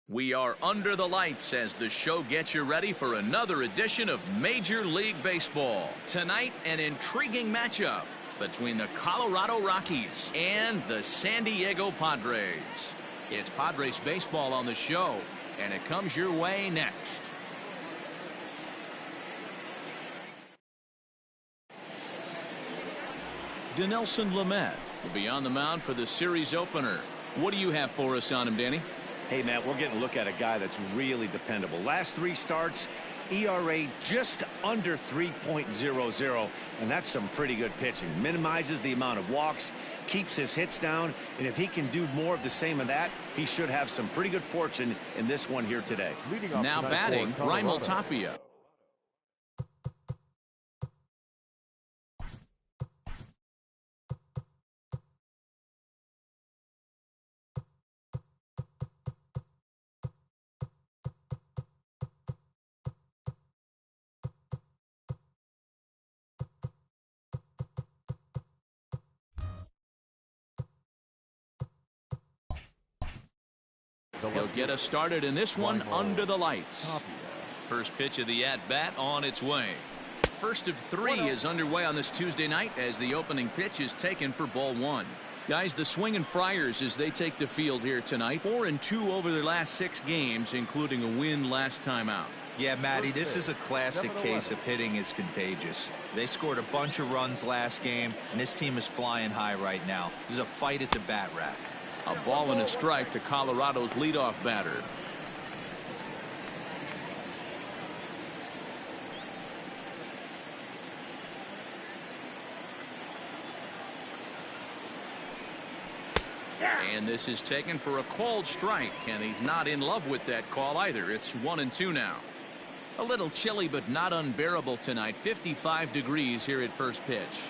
We are under the lights as the show gets you ready for another edition of Major League Baseball. Tonight, an intriguing matchup between the Colorado Rockies and the San Diego Padres. It's Padres baseball on the show, and it comes your way next. Dinelson Lamet will be on the mound for the series opener. What do you have for us on him, Danny? Hey, Matt, we're getting a look at a guy that's really dependable. Last 3 starts, ERA just under 3.00, and that's some pretty good pitching. Minimizes the amount of walks, keeps his hits down, and if he can do more of the same of that, he should have some pretty good fortune in this one here today. Now batting, Raimel Tapia. He'll get us started in this one under the lights. First pitch of the at-bat on its way. First of 3 is underway on this Tuesday night as the opening pitch is taken for ball 1. Guys, the Swingin' Friars as they take the field here tonight. 4-2 over their last 6 games, including a win last time out. Yeah, Matty, this is a classic case of hitting is contagious. They scored a bunch of runs last game, and this team is flying high right now. There's a fight at the bat rack. A ball and a strike to Colorado's leadoff batter. And this is taken for a called strike, and he's not in love with that call either. It's 1-2 now. A little chilly but not unbearable tonight. 55 degrees here at first pitch.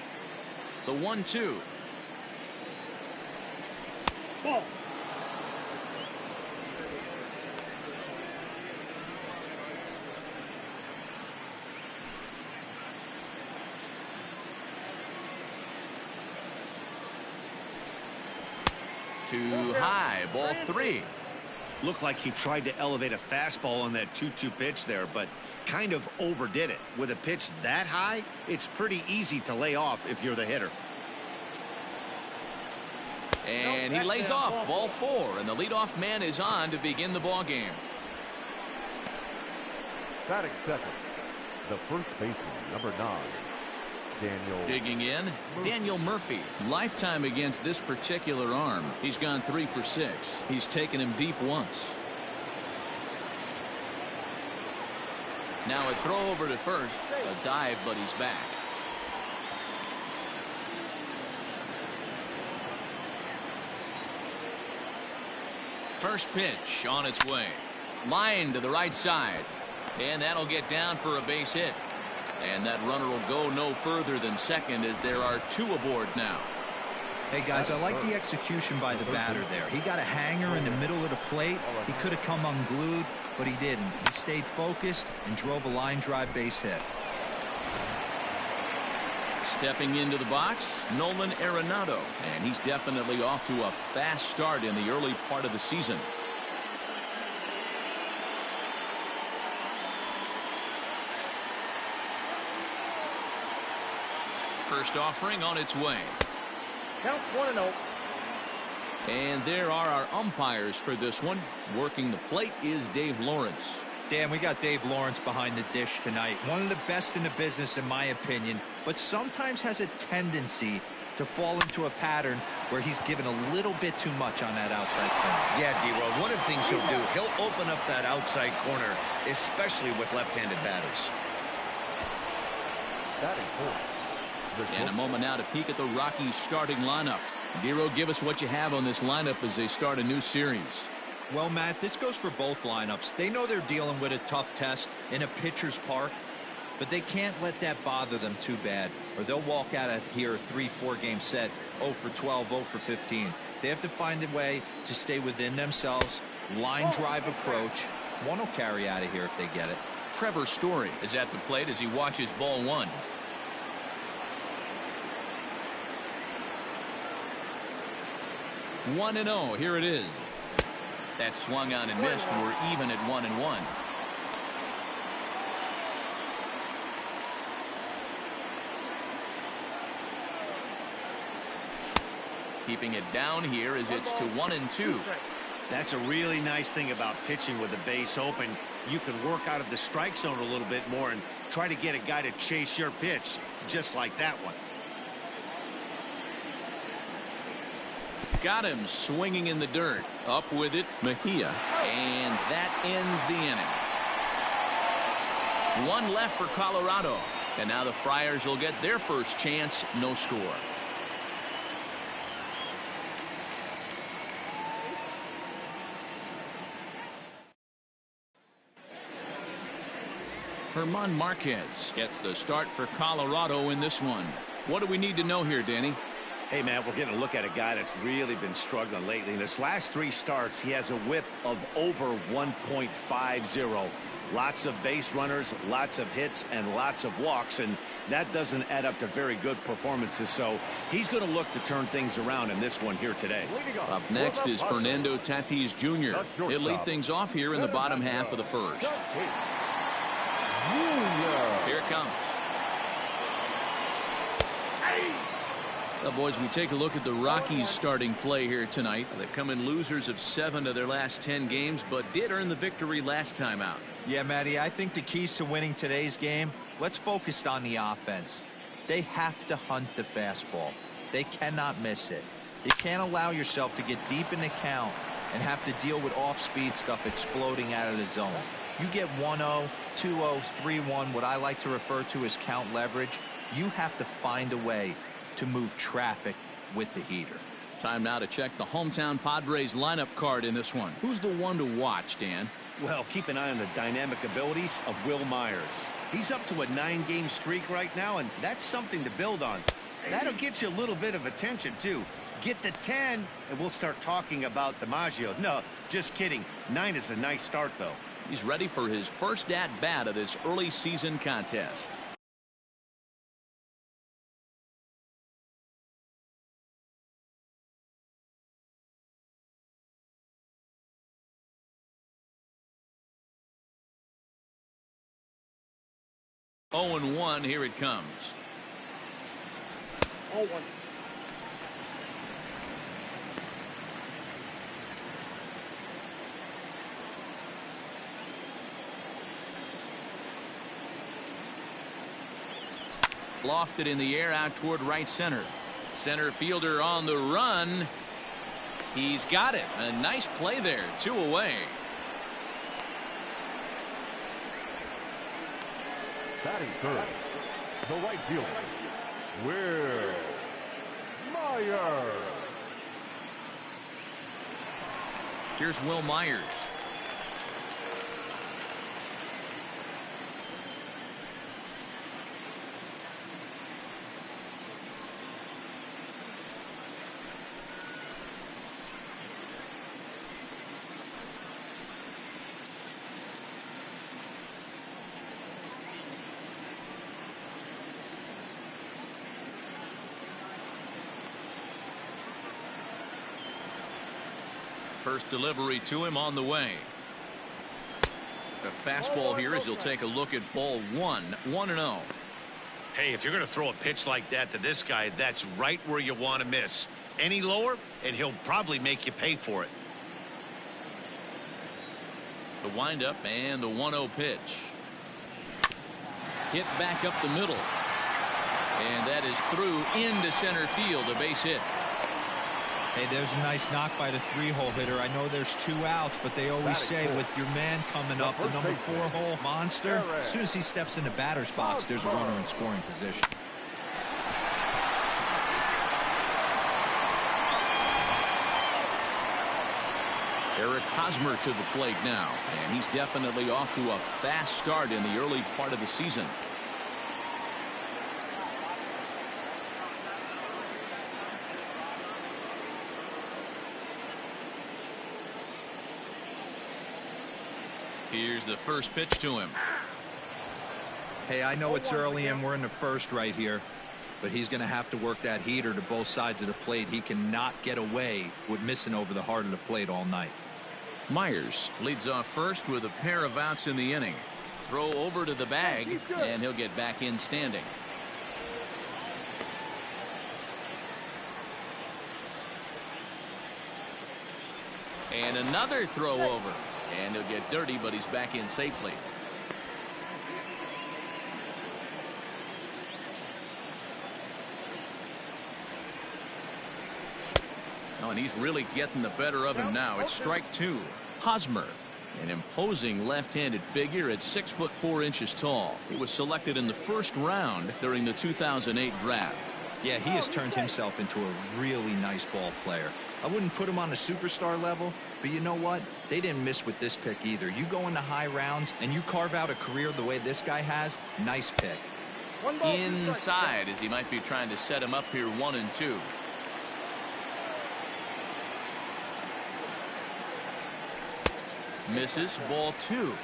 The 1-2. Ball. Too high, ball 3. Looked like he tried to elevate a fastball on that 2-2 pitch there, but kind of overdid it. With a pitch that high, it's pretty easy to lay off if you're the hitter. And he lays off ball 4, and the leadoff man is on to begin the ball game. Batting second, the first baseman, number 9, Daniel. Digging in, Daniel Murphy. Lifetime against this particular arm. He's gone 3 for 6. He's taken him deep once. Now a throw over to first. A dive, but he's back. First pitch on its way. Line to the right side. And that'll get down for a base hit. And that runner will go no further than second as there are 2 aboard now. Hey, guys, I like the execution by the batter there. He got a hanger in the middle of the plate. He could have come unglued, but he didn't. He stayed focused and drove a line drive base hit. Stepping into the box, Nolan Arenado, and he's definitely off to a fast start in the early part of the season. First offering on its way. Count 1-0. And there are our umpires for this one. Working the plate is Dave Lawrence. Dan, we got Dave Lawrence behind the dish tonight. One of the best in the business, in my opinion, but sometimes has a tendency to fall into a pattern where he's given a little bit too much on that outside corner. Yeah, D-Roll, one of the things he'll do, he'll open up that outside corner, especially with left-handed batters. Batting fourth. And a moment now to peek at the Rockies starting lineup. Dero, give us what you have on this lineup as they start a new series. Well, Matt, this goes for both lineups. They know they're dealing with a tough test in a pitcher's park, but they can't let that bother them too bad, or they'll walk out of here a 3-4 game set, 0 for 12, 0 for 15. They have to find a way to stay within themselves, line drive approach. One will carry out of here if they get it. Trevor Story is at the plate as he watches ball 1. 1-0. Here it is. That swung on and missed. We're even at 1-1. Keeping it down here as it's to 1-2. That's a really nice thing about pitching with the base open. You can work out of the strike zone a little bit more and try to get a guy to chase your pitch, just like that one. Got him swinging in the dirt. Up with it, Mejia. And that ends the inning. One left for Colorado. And now the Friars will get their first chance. No score. German Marquez gets the start for Colorado in this one. What do we need to know here, Danny? Hey, man, we're getting a look at a guy that's really been struggling lately. In his last 3 starts, he has a whip of over 1.50. Lots of base runners, lots of hits, and lots of walks, and that doesn't add up to very good performances. So he's going to look to turn things around in this one here today. Up next is Fernando Tatis Jr. He'll lead things off here in the bottom half of the first. Here it comes. Well, boys, we take a look at the Rockies starting play here tonight. They've come in losers of 7 of their last 10 games, but did earn the victory last time out. Yeah, Matty, I think the keys to winning today's game, let's focus on the offense. They have to hunt the fastball. They cannot miss it. You can't allow yourself to get deep in the count and have to deal with off-speed stuff exploding out of the zone. You get 1-0, 2-0, 3-1, what I like to refer to as count leverage. You have to find a way to move traffic with the heater. Time now to check the hometown Padres lineup card in this one. Who's the one to watch, Dan? Well, keep an eye on the dynamic abilities of Will Myers. He's up to a 9-game streak right now, and that's something to build on. That'll get you a little bit of attention, too. Get to 10, and we'll start talking about DiMaggio. No, just kidding. 9 is a nice start, though. He's ready for his first at-bat of this early season contest. Oh, and 1, here it comes. 0-1. Lofted in the air out toward right center. Center fielder on the run. He's got it. A nice play there. 2 away. Batting third, the right fielder, Will Myers. Here's Will Myers. First delivery to him on the way. The fastball here as he'll take a look at ball 1. 1-0. Hey, if you're going to throw a pitch like that to this guy, that's right where you want to miss. Any lower, and he'll probably make you pay for it. The windup and the 1-0 pitch. Hit back up the middle. And that is through into center field. A base hit. Hey, there's a nice knock by the 3-hole hitter. I know there's 2 outs, but they always say with your man coming up, the number 4-hole monster, as soon as he steps in the batter's box, there's a runner in scoring position. Eric Hosmer to the plate now, and he's definitely off to a fast start in the early part of the season. Here's the first pitch to him. Hey, I know it's early and we're in the first right here, but he's going to have to work that heater to both sides of the plate. He cannot get away with missing over the heart of the plate all night. Myers leads off first with a pair of outs in the inning. Throw over to the bag, and he'll get back in standing. And another throw over, and he'll get dirty, but he's back in safely. Oh, and he's really getting the better of him now. It's strike two. Hosmer, an imposing left-handed figure at 6'4" tall. He was selected in the first round during the 2008 draft. Yeah, he has turned himself into a really nice ball player. I wouldn't put him on a superstar level, but you know what? They didn't miss with this pick either. You go into high rounds and you carve out a career the way this guy has. Nice pick. Inside, as he might be trying to set him up here, 1-2. Misses, ball two.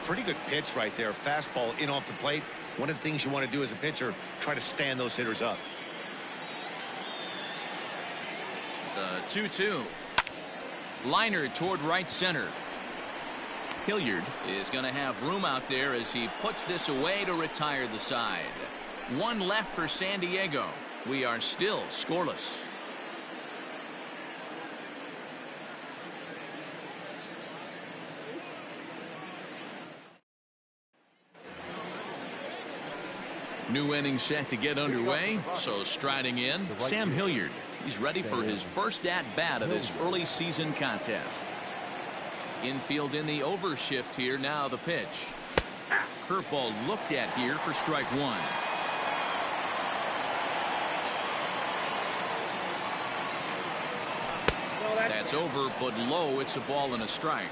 Pretty good pitch right there. Fastball in off the plate. One of the things you want to do as a pitcher, try to stand those hitters up. The 2-2. Liner toward right center. Hilliard is going to have room out there as he puts this away to retire the side. One left for San Diego. We are still scoreless. New inning set to get underway. So striding in, Sam Hilliard. He's ready for his first at-bat of this early season contest. Infield in the overshift here. Now the pitch. Curveball looked at here for strike one. That's over, but low. It's a ball and a strike.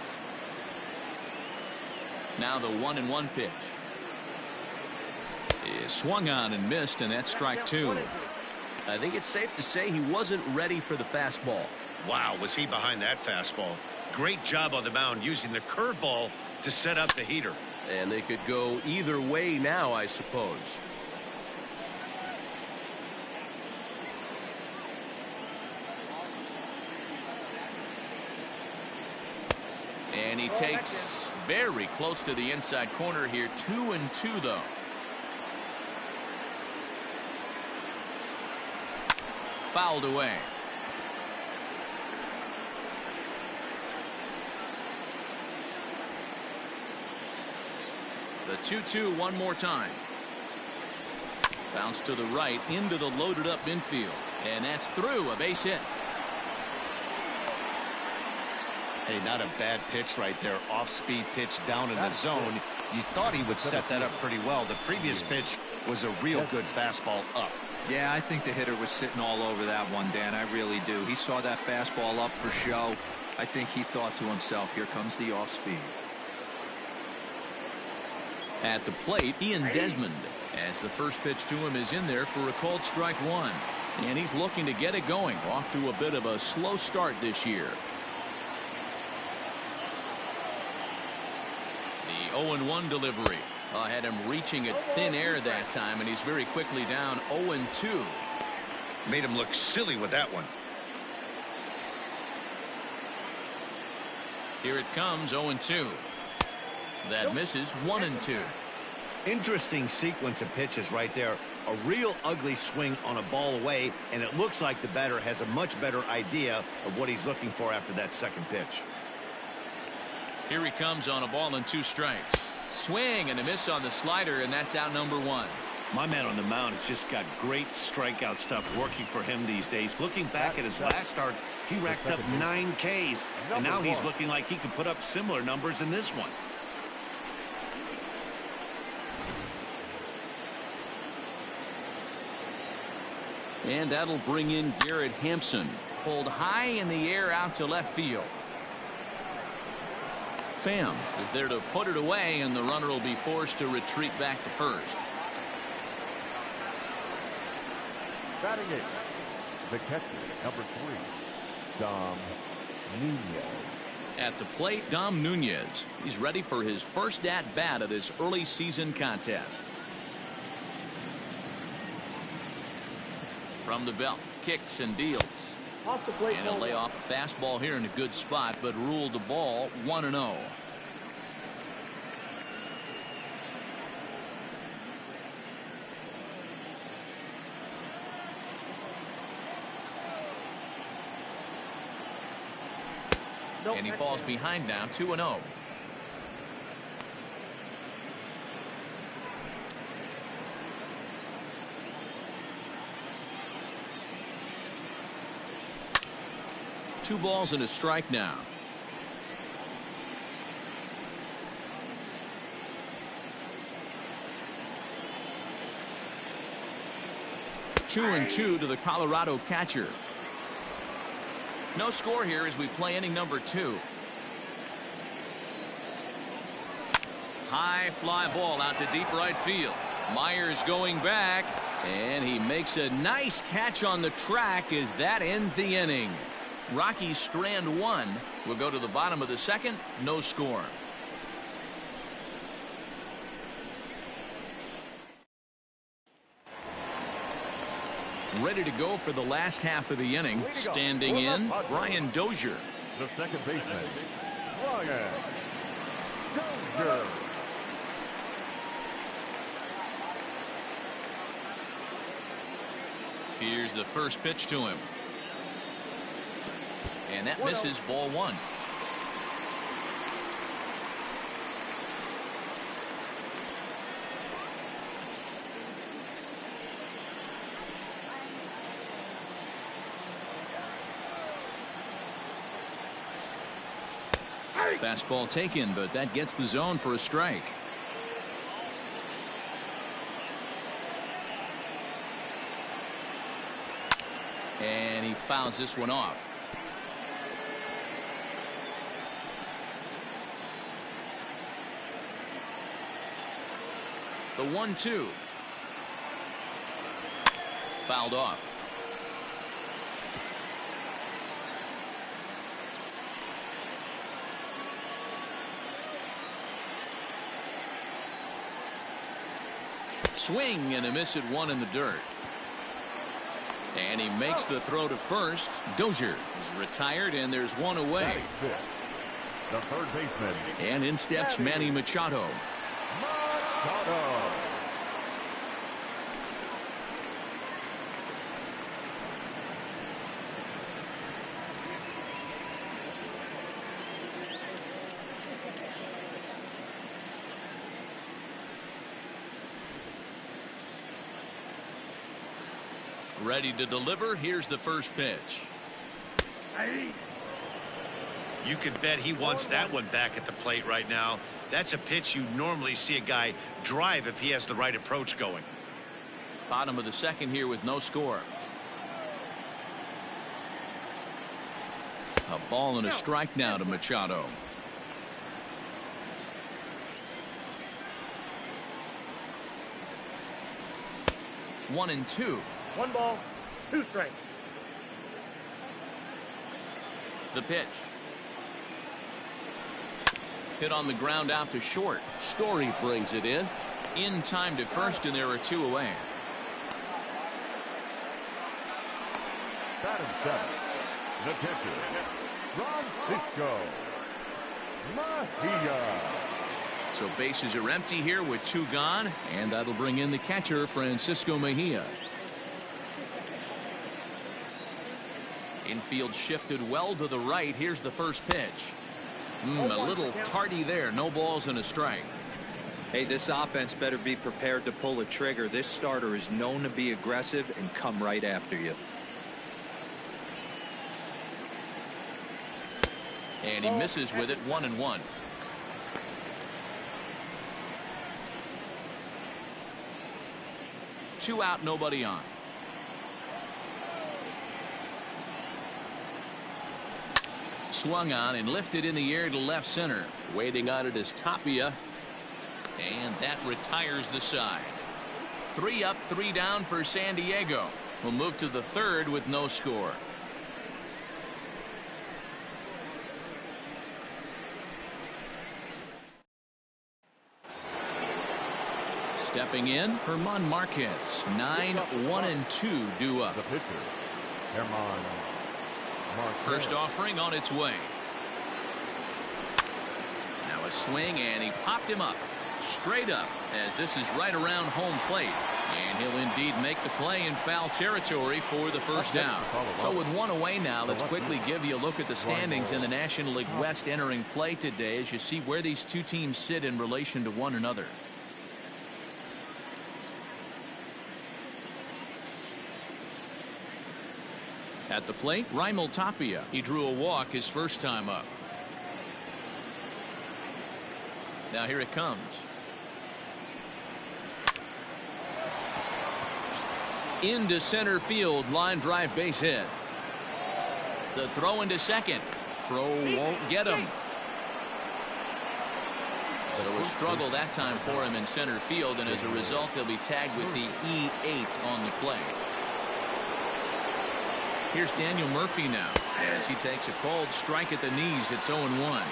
Now the 1-1 pitch. Is swung on and missed, and that's strike two. I think it's safe to say he wasn't ready for the fastball. Wow, was he behind that fastball. Great job on the mound using the curveball to set up the heater. And they could go either way now, I suppose. And he takes very close to the inside corner here. 2-2 though. Fouled away. The 2-2 one more time. Bounce to the right into the loaded up infield. And that's through. A base hit. Hey, not a bad pitch right there. Off-speed pitch down in the zone. You thought he would set that up pretty well. The previous pitch was a real good fastball up. Yeah, I think the hitter was sitting all over that one, Dan. I really do. He saw that fastball up for show. I think he thought to himself, here comes the off speed. At the plate, Ian Desmond, as the first pitch to him is in there for a called strike one. And he's looking to get it going. Off to a bit of a slow start this year. The 0-1 delivery. Had him reaching at thin air that time, and he's very quickly down 0-2. Made him look silly with that one. Here it comes, 0-2. That misses, 1-2. Interesting sequence of pitches right there. A real ugly swing on a ball away, and it looks like the batter has a much better idea of what he's looking for after that second pitch. Here he comes on a ball and two strikes. Swing and a miss on the slider, and that's out number one. My man on the mound has just got great strikeout stuff working for him these days. Looking back at his last start, he racked up 9 Ks, and now he's looking like he can put up similar numbers in this one. And that'll bring in Garrett Hampson. Pulled high in the air out to left field. Pham is there to put it away, and the runner will be forced to retreat back to first. Batting it, the catcher, number 3, Dom Nunez. At the plate, Dom Nunez. He's ready for his first at-bat of this early season contest. From the belt, kicks and deals. And he'll lay off a fastball here in a good spot, but ruled the ball 1-0. And he falls behind now, 2-0. Two balls and a strike now. Two and two to the Colorado catcher. No score here as we play inning number 2. High fly ball out to deep right field. Myers going back, and he makes a nice catch on the track as that ends the inning. Rockies strand 1. We'll go to the bottom of the second. No score. Ready to go for the last half of the inning. Standing in, Brian Dozier. The second baseman, Brian Dozier. Here's the first pitch to him. And that misses, ball 1. Fastball taken, but that gets the zone for a strike. And he fouls this one off. The 1-2. Fouled off. Swing and a miss at 1 in the dirt. And he makes the throw to first. Dozier is retired, and there's 1 away. The third baseman. And in steps Manny Machado. Ready to deliver. Here's the first pitch. You can bet he wants that one back at the plate right now. That's a pitch you normally see a guy drive if he has the right approach going. Bottom of the second here with no score. A ball and a strike now to Machado. One and two. 1 ball, 2 strikes. The pitch. Hit on the ground out to short. Story brings it in time to first, and there are 2 away. Batting 7. The catcher, Francisco Mejia. So bases are empty here with 2 gone, and that'll bring in the catcher, Francisco Mejia. Infield shifted well to the right. Here's the first pitch. A little tardy there. No balls and a strike. Hey, this offense better be prepared to pull a trigger. This starter is known to be aggressive and come right after you. And he misses with it. 1-1. Two out, nobody on. Swung on and lifted in the air to left center. Waiting on it is Tapia. And that retires the side. 3 up, 3 down for San Diego. We'll move to the third with no score. Stepping in, German Marquez. 9-1-2 due up. The pitcher, German First offering on its way. Now a swing, and he popped him up. Straight up, as this is right around home plate. And he'll indeed make the play in foul territory for the first down. So with one away now, let's quickly give you a look at the standings in the National League West entering play today as you see where these two teams sit in relation to one another. At the plate, Raimel Tapia. He drew a walk his first time up. Now here it comes. Into center field, line drive, base hit. The throw into second. Throw won't get him. So a struggle that time for him in center field, and as a result he'll be tagged with the E8 on the play. Here's Daniel Murphy now as he takes a cold strike at the knees. It's 0-1.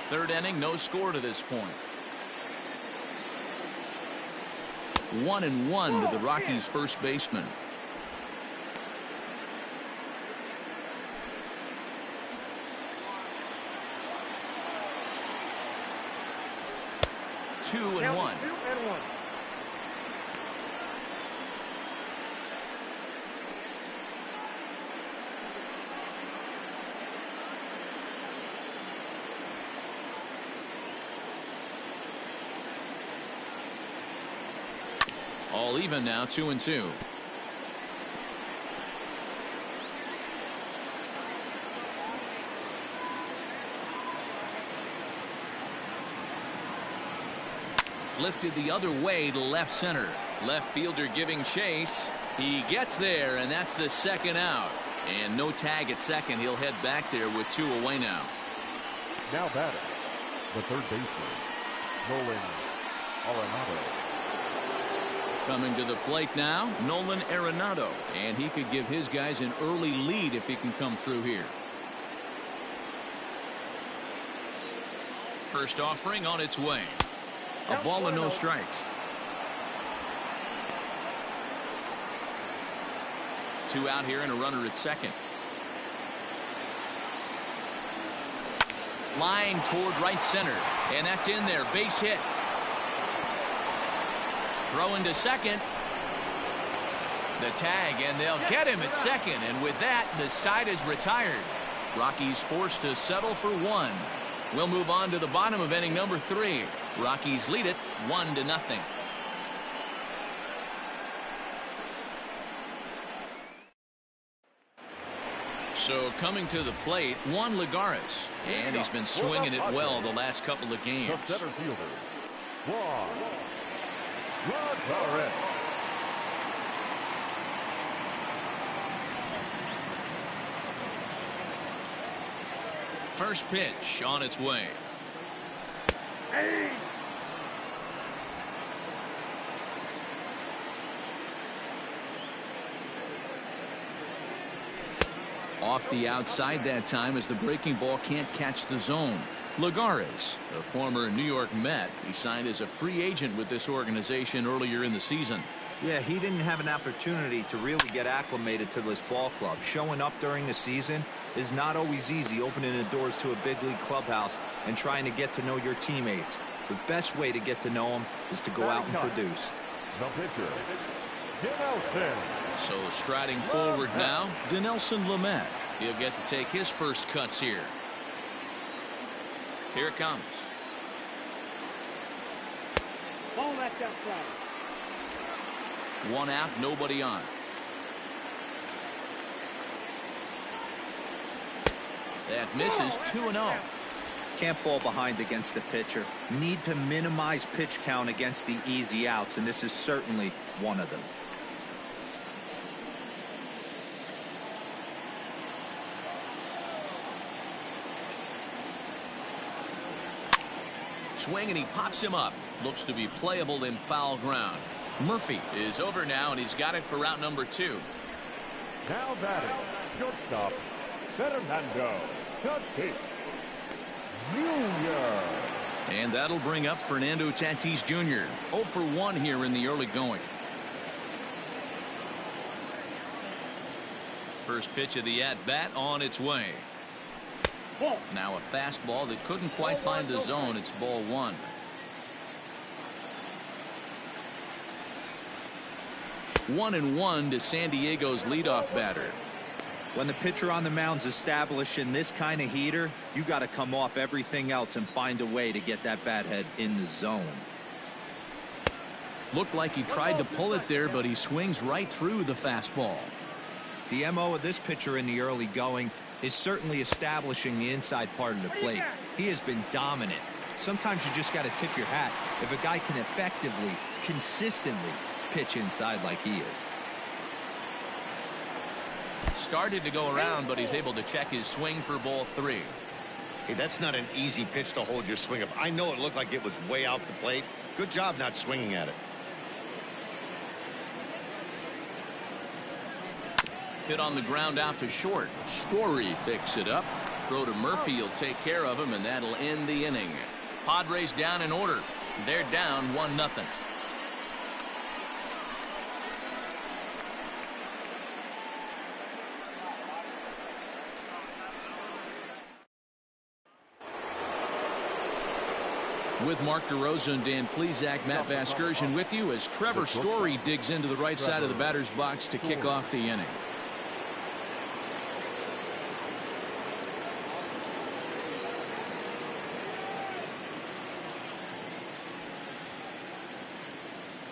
Third inning, no score to this point. 1-1 to the Rockies' first baseman. Two and one. All even now, 2-2. Lifted the other way to left center. Left fielder giving chase. He gets there, and that's the second out. And no tag at second. He'll head back there with two away now. Now batting, the third baseman, Nolan Arenado. Coming to the plate now, Nolan Arenado, and he could give his guys an early lead if he can come through here. First offering on its way. A ball and no strikes. Two out here and a runner at second. Line toward right center, and that's in there. Base hit. Throw into second. The tag, and they'll get him at second, and with that the side is retired. Rockies forced to settle for one. We'll move on to the bottom of inning number 3. Rockies lead it 1-0. So coming to the plate, Juan Lagares, and he's been swinging it well the last couple of games. The center fielder, Juan Lagares. First pitch on its way. Off the outside that time as the breaking ball can't catch the zone. Lagares, a former New York Met, he signed as a free agent with this organization earlier in the season. Yeah, he didn't have an opportunity to really get acclimated to this ball club. Showing up during the season is not always easy, opening the doors to a big league clubhouse and trying to get to know your teammates. The best way to get to know them is to go out and produce. The pitcher, Dinelson. So striding forward now, Dinelson Lamet. He'll get to take his first cuts here. Here it comes. Ball left outside. One out, nobody on. That misses. 2-0. Can't fall behind against the pitcher. Need to minimize pitch count against the easy outs, and this is certainly one of them. Swing, and he pops him up. Looks to be playable in foul ground. Murphy is over now, and he's got it for route number 2. Now batting, shortstop, Fernando Tatis Jr. And that'll bring up Fernando Tatis Jr. 0 for 1 here in the early going. First pitch of the at-bat on its way. Now a fastball that couldn't quite find the zone. It's ball one. One and one to San Diego's leadoff batter. When the pitcher on the mound's establishing this kind of heater, you got to come off everything else and find a way to get that bat head in the zone. Looked like he tried to pull it there, but he swings right through the fastball. The MO of this pitcher in the early going is certainly establishing the inside part of the plate. He has been dominant. Sometimes you just got to tip your hat if a guy can effectively, consistently pitch inside like he is. Started to go around, but he's able to check his swing for ball three. Hey, that's not an easy pitch to hold your swing up. I know it looked like it was way out the plate. Good job not swinging at it. Hit on the ground out to short. Story picks it up. Throw to Murphy will take care of him, and that'll end the inning. Padres down in order. They're down 1-0. With Mark DeRosa and Dan Plesac, Matt Vasgersian with you as Trevor Story digs into the right side of the batter's box to kick off the inning.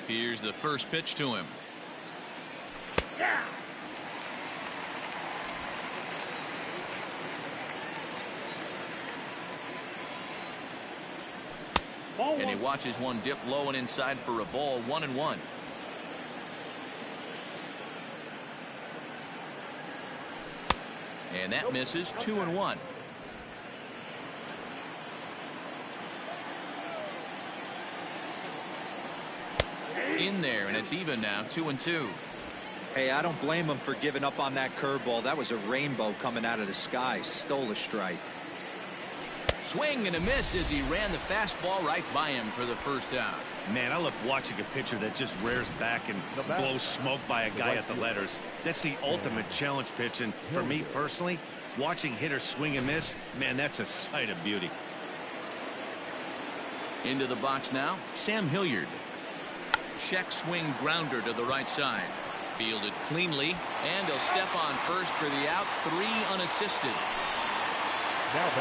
Here's the first pitch to him. And he watches one dip low and inside for a ball. 1-1. And that misses. 2-1. In there, and it's even now. 2-2. Hey, I don't blame him for giving up on that curveball. That was a rainbow coming out of the sky. Stole a strike. Swing and a miss as he ran the fastball right by him for the first out. Man, I love watching a pitcher that just rears back and blows smoke by a guy at the letters. That's the ultimate challenge pitch, and for me personally, watching hitters swing and miss, man, that's a sight of beauty. Into the box now, Sam Hilliard. Check swing grounder to the right side. Fielded cleanly, and he'll step on first for the out. 3 unassisted.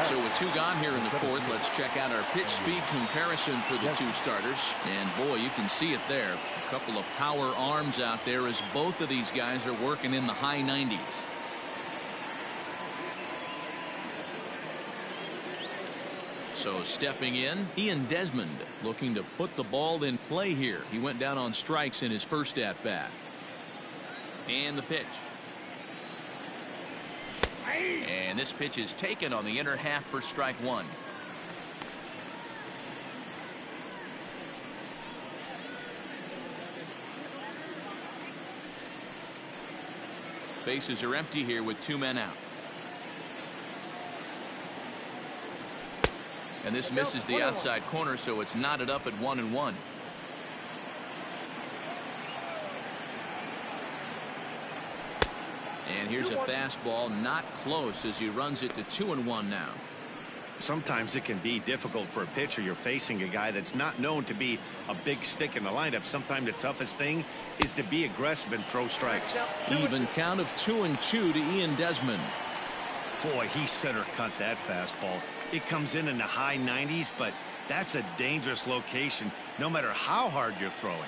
So with 2 gone here in the fourth, let's check out our pitch speed comparison for the 2 starters. And boy, you can see it there. A couple of power arms out there as both of these guys are working in the high 90s. So stepping in, Ian Desmond looking to put the ball in play here. He went down on strikes in his first at bat. And the pitch. And this pitch is taken on the inner half for strike 1. Bases are empty here with 2 men out. And this misses the outside corner, so it's knotted up at 1-1. And here's a fastball, not close, as he runs it to 2-1 now. Sometimes it can be difficult for a pitcher. You're facing a guy that's not known to be a big stick in the lineup. Sometimes the toughest thing is to be aggressive and throw strikes. Even count of 2-2 to Ian Desmond. Boy, he center cut that fastball. It comes in the high 90s, but that's a dangerous location no matter how hard you're throwing.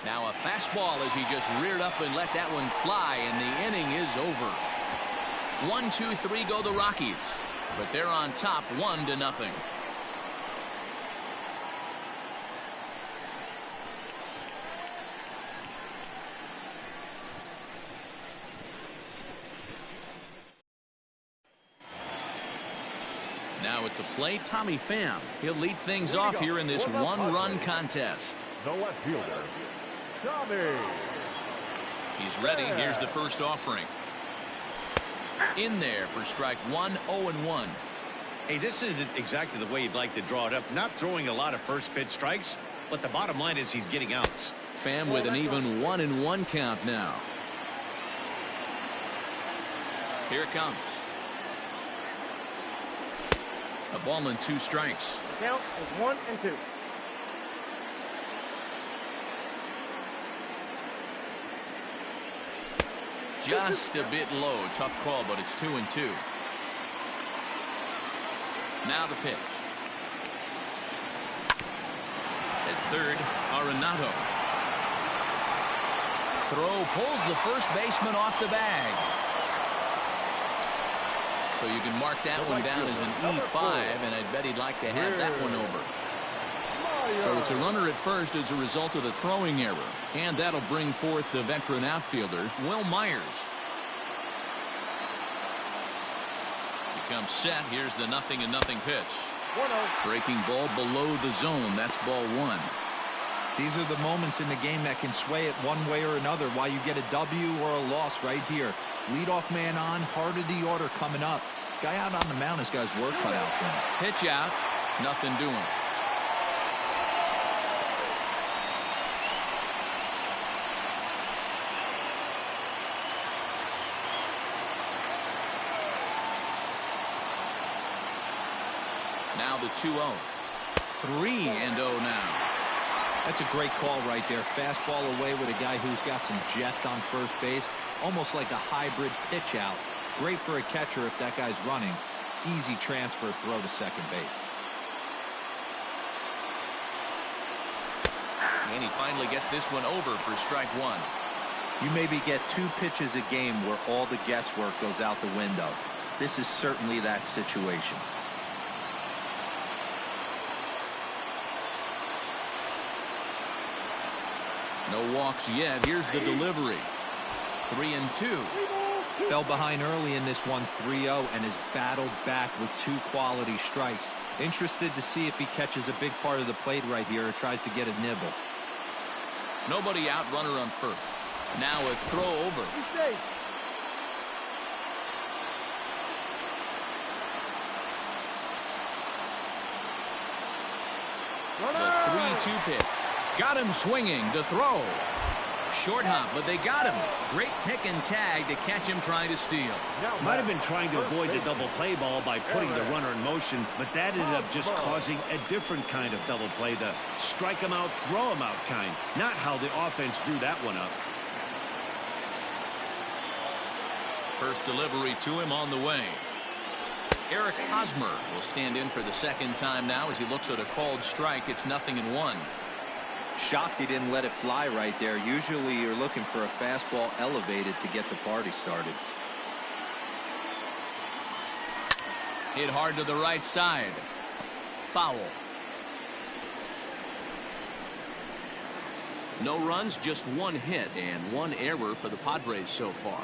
Now a fastball as he just reared up and let that one fly, and the inning is over. 1, 2, 3 go the Rockies, but they're on top 1-0. Now at the plate, Tommy Pham. He'll lead things off here in this 1-run contest. The left fielder, Tommy. He's ready. Here's the first offering. In there for strike 1, 0-1. Hey, this isn't exactly the way you'd like to draw it up. Not throwing a lot of first pitch strikes, but the bottom line is he's getting outs. Pham with an even 1-1 count now. Here it comes. A ball and 2 strikes. Count is 1 and 2. Just a bit low. Tough call, but it's 2 and 2. Now the pitch. At third, Arenado. Throw pulls the first baseman off the bag. So you can mark that one down as an E5, and I bet he'd like to have that one over. So it's a runner at first as a result of the throwing error, and that'll bring forth the veteran outfielder, Will Myers. He comes set. Here's the 0-0 pitch. Breaking ball below the zone. That's ball 1. These are the moments in the game that can sway it one way or another, why you get a W or a loss right here. Leadoff man on, heart of the order coming up. Guy out on the mound has got his work cut out for him. Pitch out. Nothing doing. Now the 2-0. 3-0 now. That's a great call right there. Fastball away with a guy who's got some jets on first base. Almost like a hybrid pitch out. Great for a catcher if that guy's running. Easy transfer throw to second base. And he finally gets this one over for strike 1. You maybe get 2 pitches a game where all the guesswork goes out the window. This is certainly that situation. No walks yet. Here's the delivery. 3-2. Fell behind early in this one, 3-0, and has battled back with 2 quality strikes. Interested to see if he catches a big part of the plate right here or tries to get a nibble. Nobody out, runner on first. Now a throw over. The 3-2 pitch. Got him swinging to throw. Short hop, but they got him. Great pick and tag to catch him trying to steal. Might have been trying to avoid the double play ball by putting the runner in motion, but that ended up just causing a different kind of double play, the strike him out, throw him out kind. Not how the offense drew that one up. First delivery to him on the way. Eric Hosmer will stand in for the second time now as he looks at a called strike. It's 0-1. Shocked he didn't let it fly right there. Usually you're looking for a fastball elevated to get the party started. Hit hard to the right side. Foul. No runs, just 1 hit and 1 error for the Padres so far.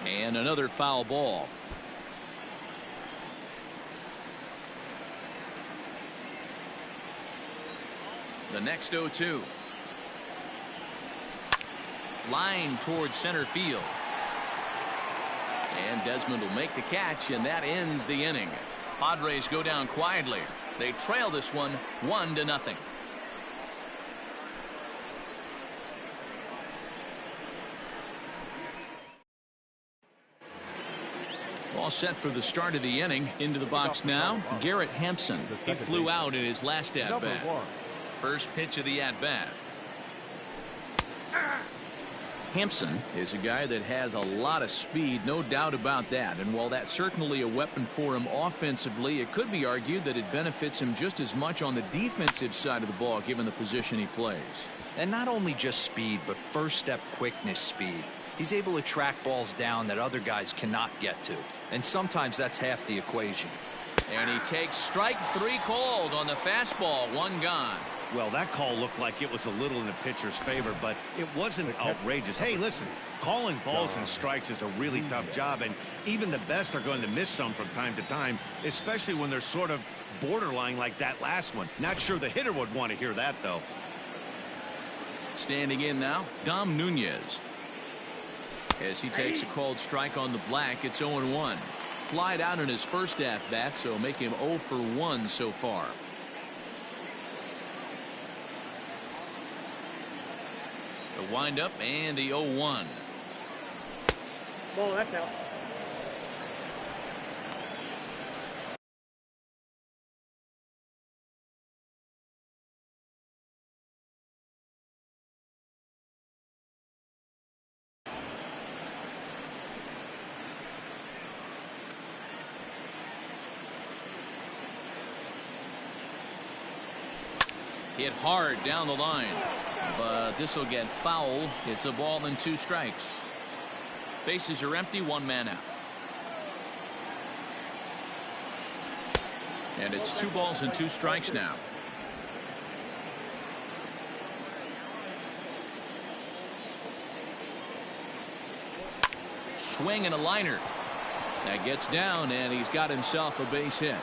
And another foul ball. The next 0-2. Line towards center field. And Desmond will make the catch, and that ends the inning. Padres go down quietly. They trail this one 1-0. All set for the start of the inning. Into the box now, Garrett Hampson. He flew out in his last at-bat. First pitch of the at-bat. Hampson is a guy that has a lot of speed, no doubt about that. And while that's certainly a weapon for him offensively, it could be argued that it benefits him just as much on the defensive side of the ball, given the position he plays. And not only just speed, but first step quickness speed. He's able to track balls down that other guys cannot get to. And sometimes that's half the equation. And he takes strike 3 called on the fastball. 1 gone. Well, that call looked like it was a little in the pitcher's favor, but it wasn't outrageous. Hey, listen, calling balls and strikes is a really tough job, and even the best are going to miss some from time to time, especially when they're sort of borderline like that last one. Not sure the hitter would want to hear that, though. Standing in now, Dom Nunez. As he takes a called strike on the black, it's 0-1. Flied out in his first at-bat, so make him 0 for 1 so far. The windup and the 0-1. Ball, that's out. Hit hard down the line, but this will get foul. It's a ball and 2 strikes. Bases are empty, 1 man out. And it's 2 balls and 2 strikes now. Swing and a liner. That gets down, and he's got himself a base hit.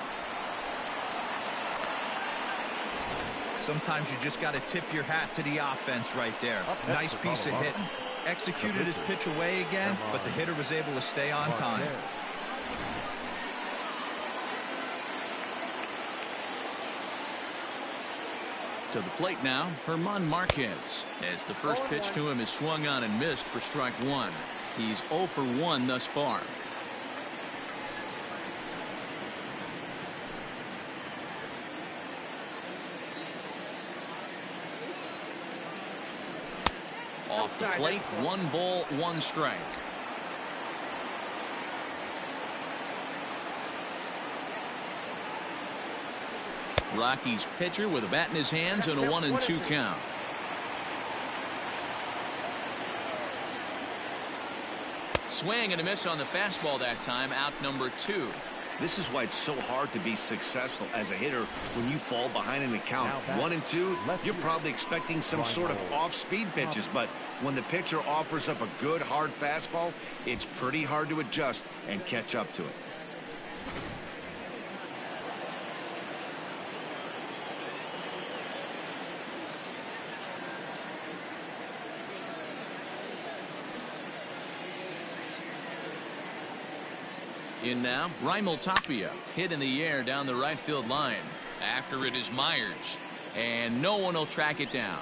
Sometimes you just got to tip your hat to the offense right there. Nice piece of hitting. Executed his pitch away again, but the hitter was able to stay on time. To the plate now, German Marquez, as the first pitch to him is swung on and missed for strike 1. He's 0 for 1 thus far. Off the plate, 1 ball, 1 strike. Rockies pitcher with a bat in his hands and a 1-2 count. Swing and a miss on the fastball that time, out number 2. This is why it's so hard to be successful as a hitter when you fall behind in the count. 1-2, you're probably expecting some sort of off-speed pitches, but when the pitcher offers up a good hard fastball, it's pretty hard to adjust and catch up to it. In now, Raimel Tapia, hit in the air down the right field line. After it is Myers, and no one will track it down.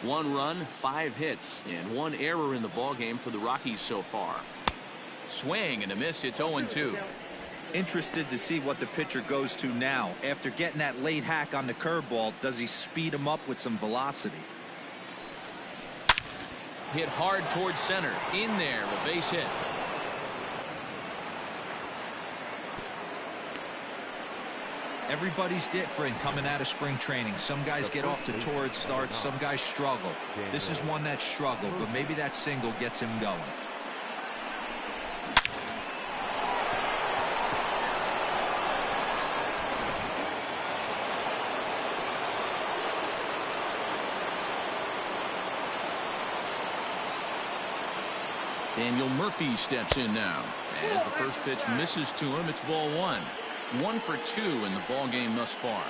One run, 5 hits, and 1 error in the ballgame for the Rockies so far. Swing and a miss. It's 0-2. Interested to see what the pitcher goes to now. After getting that late hack on the curveball, does he speed him up with some velocity? Hit hard towards center. In there, a base hit. Everybody's different coming out of spring training. Some guys get off to torrid starts. Some guys struggle. This is one that struggled, but maybe that single gets him going. Daniel Murphy steps in now. As the first pitch misses to him, it's ball 1. 1 for 2 in the ball game thus far.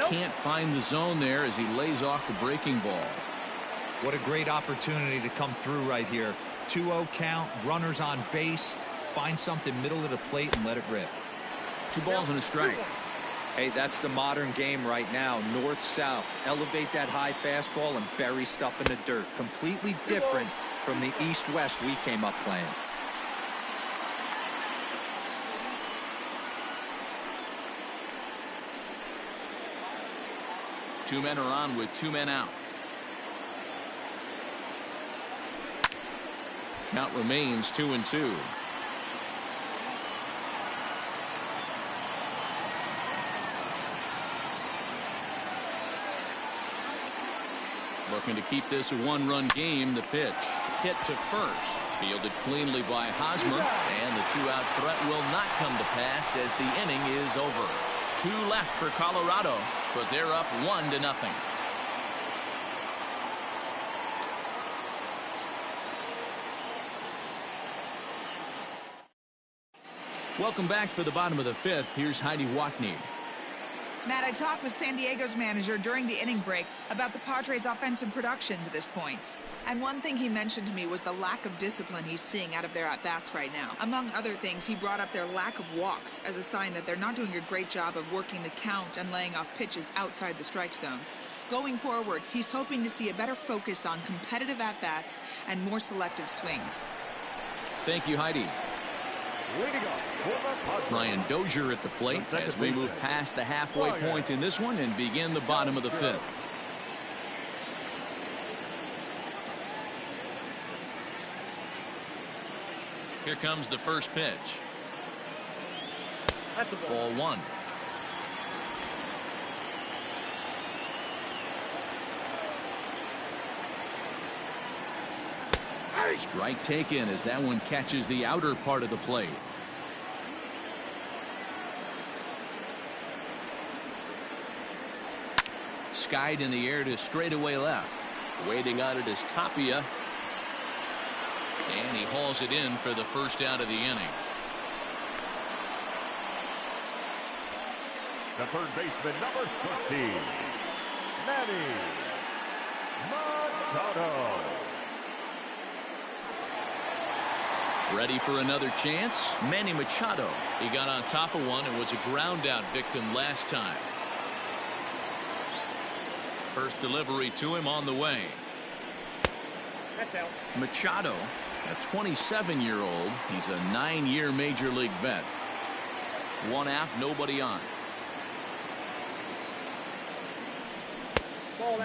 Can't find the zone there as he lays off the breaking ball. What a great opportunity to come through right here. 2-0 count, runners on base. Find something middle of the plate and let it rip. 2 balls and a strike. Hey, that's the modern game right now. North-south. Elevate that high fastball and bury stuff in the dirt. Completely different from the east-west we came up playing. Two men are on with 2 men out. Count remains 2-2. Looking to keep this a 1-run game. The pitch hit to first, fielded cleanly by Hosmer, and the 2-out threat will not come to pass as the inning is over. 2 left for Colorado, but they're up 1-0. Welcome back for the bottom of the 5th. Here's Heidi Watney. Matt, I talked with San Diego's manager during the inning break about the Padres' offensive production to this point. And one thing he mentioned to me was the lack of discipline he's seeing out of their at-bats right now. Among other things, he brought up their lack of walks as a sign that they're not doing a great job of working the count and laying off pitches outside the strike zone. Going forward, he's hoping to see a better focus on competitive at-bats and more selective swings. Thank you, Heidi. Ryan Dozier at the plate as we move past the halfway point in this one and begin the bottom of the fifth. Here comes the first pitch. Ball one. Strike taken as that one catches the outer part of the plate. Skied in the air to straightaway left. Waiting on it is Tapia. And he hauls it in for the first out of the inning. The third baseman, number 13, Manny Machado. Ready for another chance? Manny Machado. He got on top of one and was a ground out victim last time. First delivery to him on the way. Machado, a 27-year-old. He's a 9-year major league vet. One out, nobody on.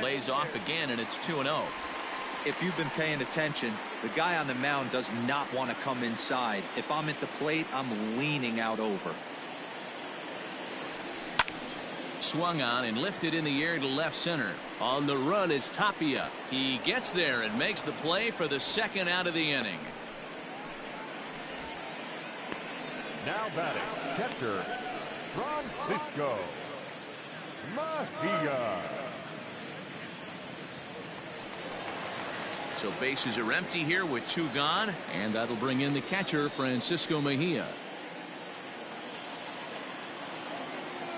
Lays off again, and it's 2-0. If you've been paying attention, the guy on the mound does not want to come inside. If I'm at the plate, I'm leaning out over. Swung on and lifted in the air to left center. On the run is Tapia. He gets there and makes the play for the second out of the inning. Now batting, catcher Francisco Mejia. So bases are empty here with 2 gone, and that'll bring in the catcher Francisco Mejia.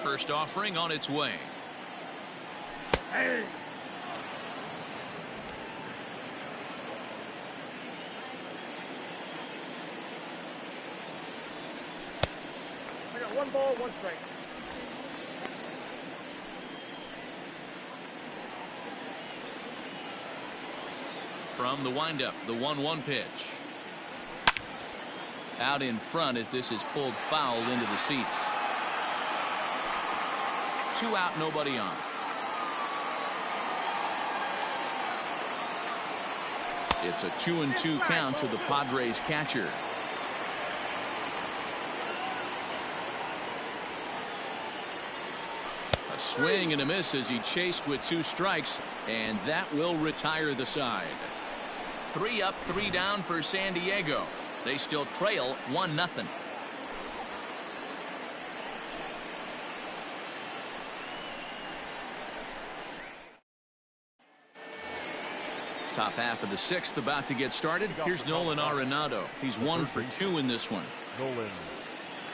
First offering on its way. Hey. I got 1 ball, 1 strike. From the windup, the 1-1 pitch. Out in front as this is pulled foul into the seats. 2 out, nobody on. It's a 2-2 count to the Padres catcher. A swing and a miss as he chased with 2 strikes, and that will retire the side. 3 up, 3 down for San Diego. They still trail 1-0. Top half of the 6th about to get started. Here's Nolan Arenado. He's 1 for 2 in this one. Nolan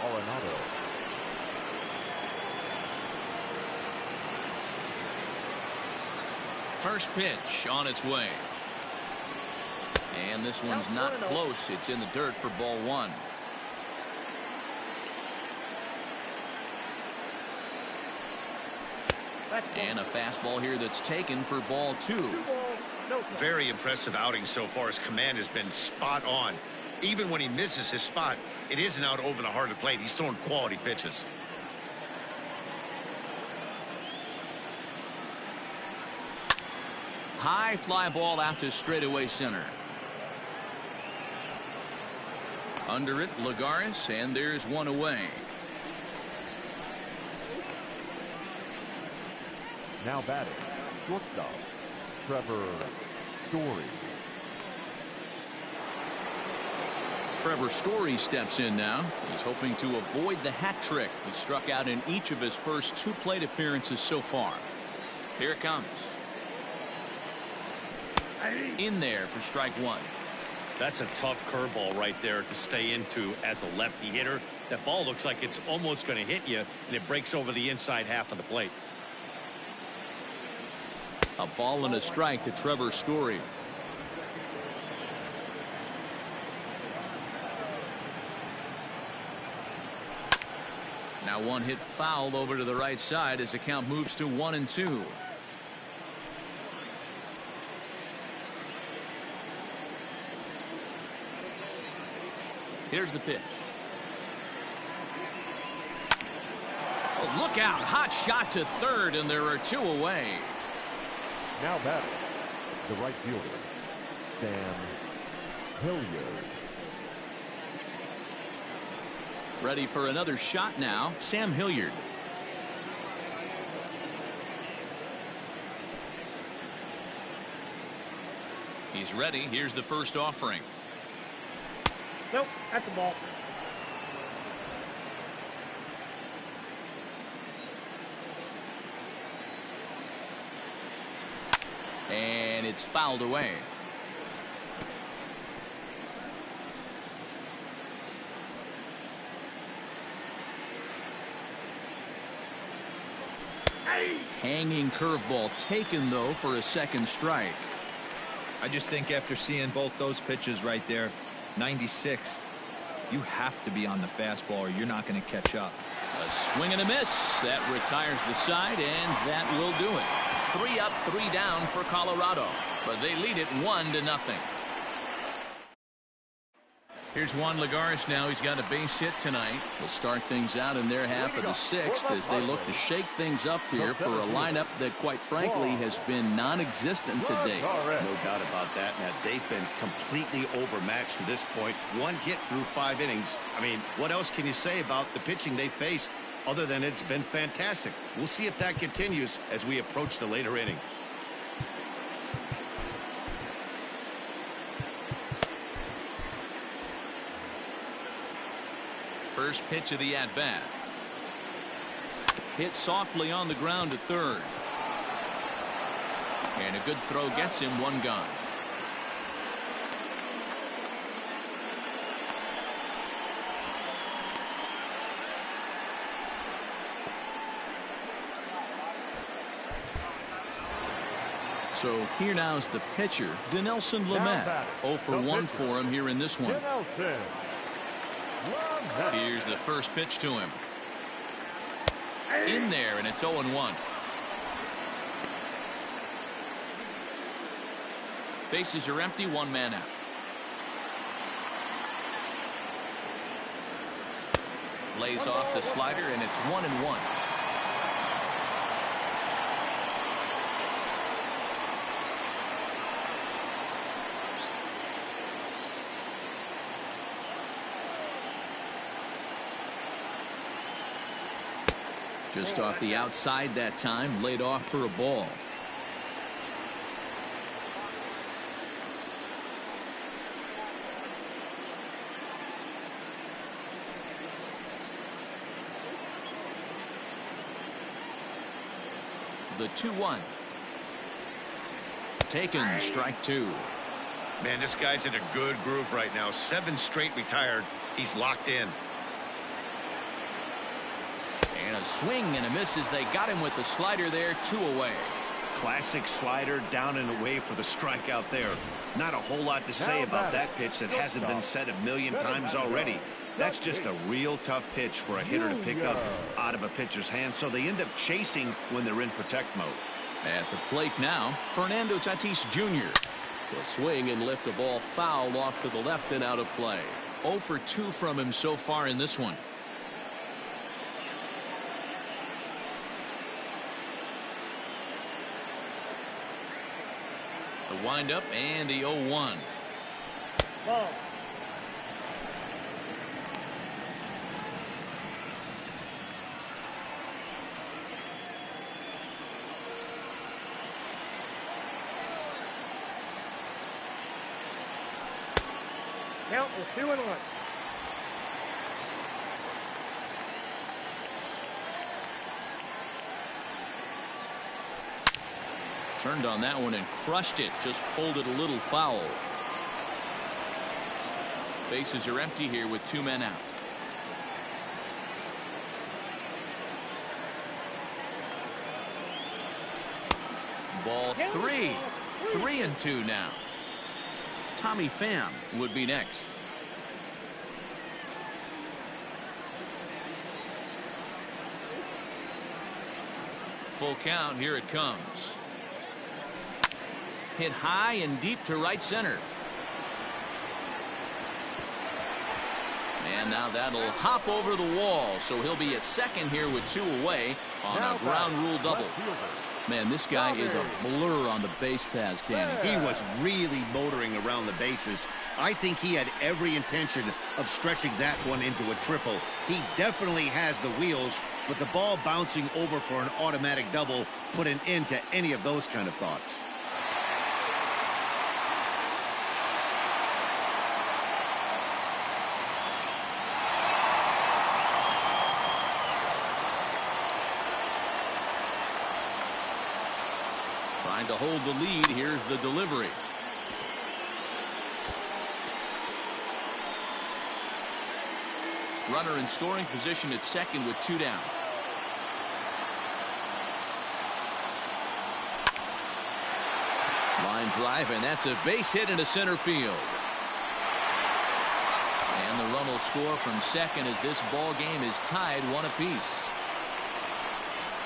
Arenado. First pitch on its way. And this one's not close. It's in the dirt for ball 1. And a fastball here that's taken for ball 2. Very impressive outing so far. His command has been spot on. Even when he misses his spot, it isn't out over the heart of the plate. He's throwing quality pitches. High fly ball out to straightaway center. Under it, Lagares, and there's 1 away. Now batting, shortstop Trevor Story. Trevor Story steps in now. He's hoping to avoid the hat trick. He struck out in each of his first 2 plate appearances so far. Here it comes. In there for strike 1. That's a tough curveball right there to stay into as a lefty hitter. That ball looks like it's almost going to hit you, and it breaks over the inside half of the plate. A ball and a strike to Trevor Story. Now one hit foul over to the right side as the count moves to 1-2. Here's the pitch. Oh, look out. Hot shot to third, and there are 2 away. Now batting, the right fielder, Sam Hilliard. Ready for another shot now, Sam Hilliard. He's ready. Here's the first offering. Nope, that's the ball. And it's fouled away. Hanging curveball taken, though, for a second strike. I just think after seeing both those pitches right there, 96, you have to be on the fastball or you're not going to catch up. A swing and a miss. That retires the side, and that will do it. 3 up, 3 down for Colorado, but they lead it 1-0. Here's Juan Lagares now. He's got a base hit tonight. They'll start things out in their half of the 6th as they look to shake things up here for a lineup that, quite frankly, has been non-existent to date. No doubt about that, Matt. They've been completely overmatched to this point. 1 hit through 5 innings. I mean, what else can you say about the pitching they faced other than it's been fantastic? We'll see if that continues as we approach the later inning. First pitch of the at-bat. Hit softly on the ground to third. And a good throw gets him 1 gone. So here now's the pitcher, Dinelson Lamet. 0 for 1 for him here in this one. Here's the first pitch to him. In there, and it's 0-1. Bases are empty, 1 man out. Lays off the slider, and it's 1-1. Just off the outside that time, laid off for a ball. The 2-1. Taken, strike 2. Man, this guy's in a good groove right now. 7 straight retired. He's locked in. And a swing and a miss as they got him with the slider there, 2 away. Classic slider down and away for the strikeout there. Not a whole lot to say about that pitch that hasn't been said a million times already. That's just a real tough pitch for a hitter to pick up out of a pitcher's hand, so they end up chasing when they're in protect mode. At the plate now, Fernando Tatis Jr. will swing and lift a ball foul off to the left and out of play. 0 for 2 from him so far in this one. The windup and the 0-1. Ball. Count is 2-1. Turned on that one and crushed it. Just pulled it a little foul. Bases are empty here with 2 men out. Ball 3. 3-2 now. Tommy Pham would be next. Full count. Here it comes. Hit high and deep to right center. And now that'll hop over the wall, so he'll be at second here with 2 away on a ground rule double. Man, this guy is a blur on the base paths, Danny. He was really motoring around the bases. I think he had every intention of stretching that one into a triple. He definitely has the wheels, but the ball bouncing over for an automatic double put an end to any of those kind of thoughts. Trying to hold the lead. Here's the delivery. Runner in scoring position at second with 2 down. Line drive, and that's a base hit into center field. And the run will score from second as this ball game is tied 1 apiece.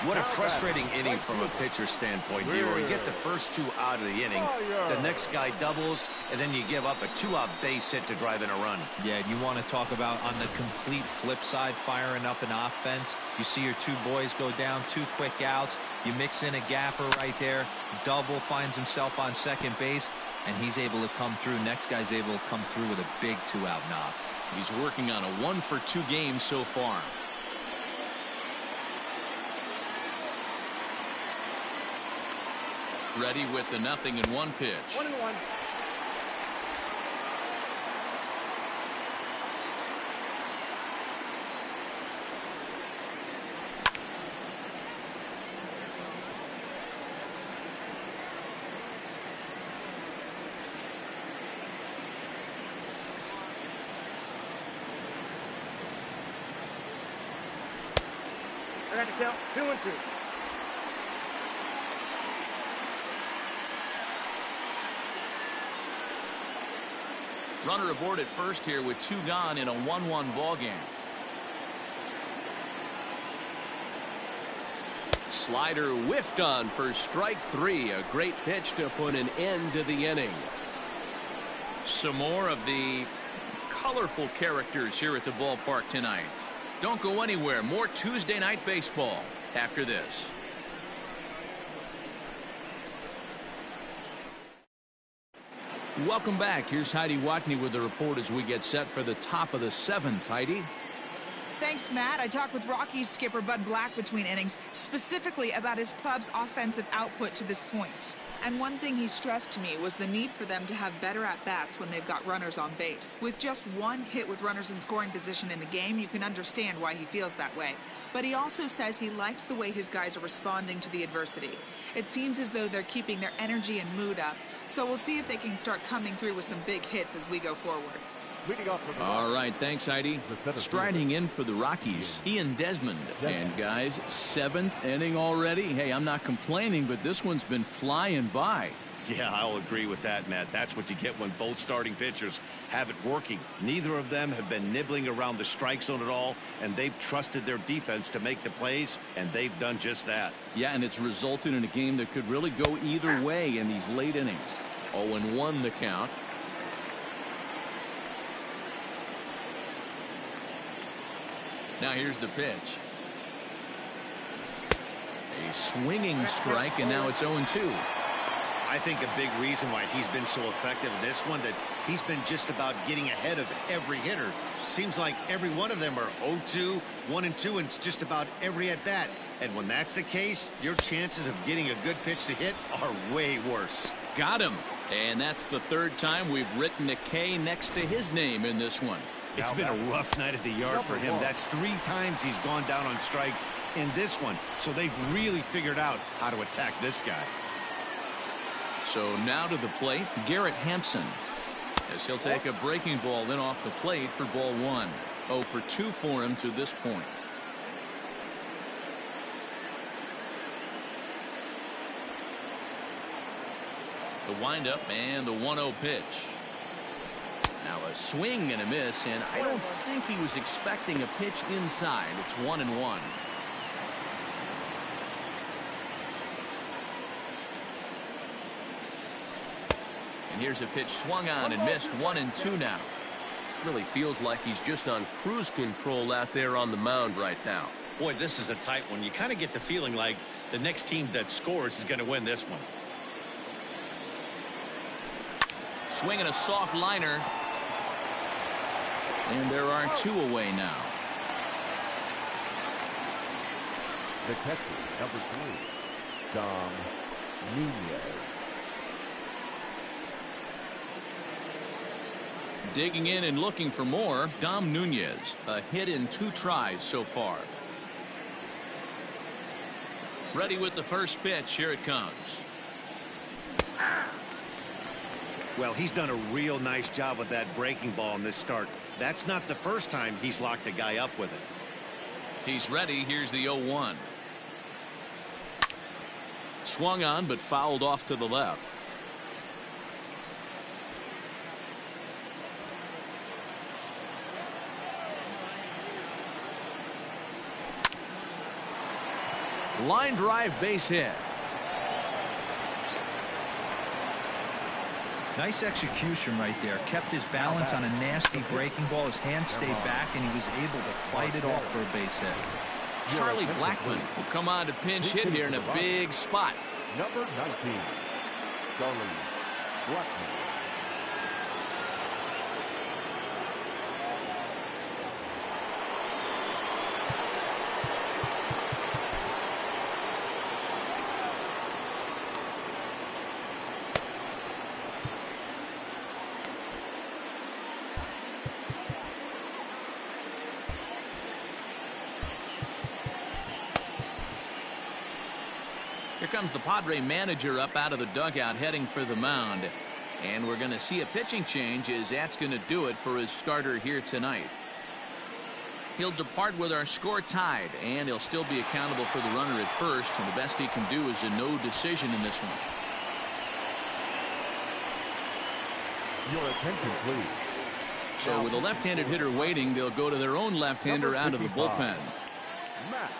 What a frustrating inning from a pitcher's standpoint, Dero. You get the first 2 out of the inning, the next guy doubles, and then you give up a 2-out base hit to drive in a run. Yeah, you want to talk about on the complete flip side, firing up an offense. You see your 2 boys go down, 2 quick outs. You mix in a gapper right there. Double, finds himself on second base, and he's able to come through. Next guy's able to come through with a big 2-out knock. He's working on a 1-for-2 game so far. Ready with the 0-1 pitch. 1-1. I got to count 2-2. Runner aboard at first here with 2 gone in a 1-1 ball game. Slider whiffed on for strike 3. A great pitch to put an end to the inning. Some more of the colorful characters here at the ballpark tonight. Don't go anywhere. More Tuesday night baseball after this. Welcome back. Here's Heidi Watney with the report as we get set for the top of the 7th. Heidi? Thanks, Matt. I talked with Rockies skipper Bud Black between innings, specifically about his club's offensive output to this point. And one thing he stressed to me was the need for them to have better at-bats when they've got runners on base. With just 1 hit with runners in scoring position in the game, you can understand why he feels that way. But he also says he likes the way his guys are responding to the adversity. It seems as though they're keeping their energy and mood up, so we'll see if they can start coming through with some big hits as we go forward. All right, thanks, Heidi. Striding in for the Rockies, Ian Desmond. And guys, 7th inning already. Hey, I'm not complaining, but this one's been flying by. Yeah, I'll agree with that, Matt. That's what you get when both starting pitchers have it working. Neither of them have been nibbling around the strike zone at all, and they've trusted their defense to make the plays, and they've done just that. Yeah, and it's resulted in a game that could really go either way in these late innings. 0-1 the count. Now here's the pitch. A swinging strike, and now it's 0-2. I think a big reason why he's been so effective in this one, that he's been just about getting ahead of every hitter. Seems like every one of them are 0-2, 1-2, and it's just about every at bat. And when that's the case, your chances of getting a good pitch to hit are way worse. Got him. And that's the 3rd time we've written a K next to his name in this one. It's been a rough night at the yard for him. That's 3 times he's gone down on strikes in this one. So they've really figured out how to attack this guy. So now to the plate, Garrett Hampson, as he'll take a breaking ball in off the plate for ball 1. 0-for-2 for him to this point. The windup and the 1-0 pitch. Now a swing and a miss, and I don't think he was expecting a pitch inside. It's 1-1. And here's a pitch swung on and missed. 1-2 now. Really feels like he's just on cruise control out there on the mound right now. Boy, this is a tight one. You kind of get the feeling like the next team that scores is going to win this one. Swinging a soft liner. And there are 2 away now. The catcher, number 3, Dom Nunez. Digging in and looking for more, Dom Nunez. A hit in 2 tries so far. Ready with the first pitch. Here it comes. Well, he's done a real nice job with that breaking ball in this start. That's not the first time he's locked a guy up with it. He's ready. Here's the 0-1. Swung on but fouled off to the left. Line drive, base hit. Nice execution right there. Kept his balance on a nasty breaking ball. His hands stayed back, and he was able to fight it off for a base hit. Charlie Blackmon will come on to pinch hit here in a big spot. Number 19, Charlie Blackmon. Here comes the Padre manager up out of the dugout heading for the mound. And we're going to see a pitching change as that's going to do it for his starter here tonight. He'll depart with our score tied, and he'll still be accountable for the runner at first, and the best he can do is a no decision in this one. Your attention, please. So with a left-handed hitter waiting, they'll go to their own left-hander out of the bullpen. Matt.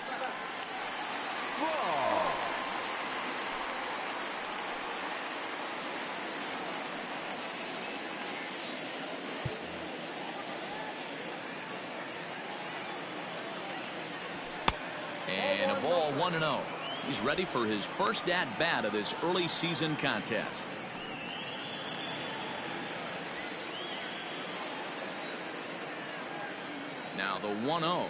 And a ball, 1-0. He's ready for his first at-bat of this early season contest. Now the 1-0.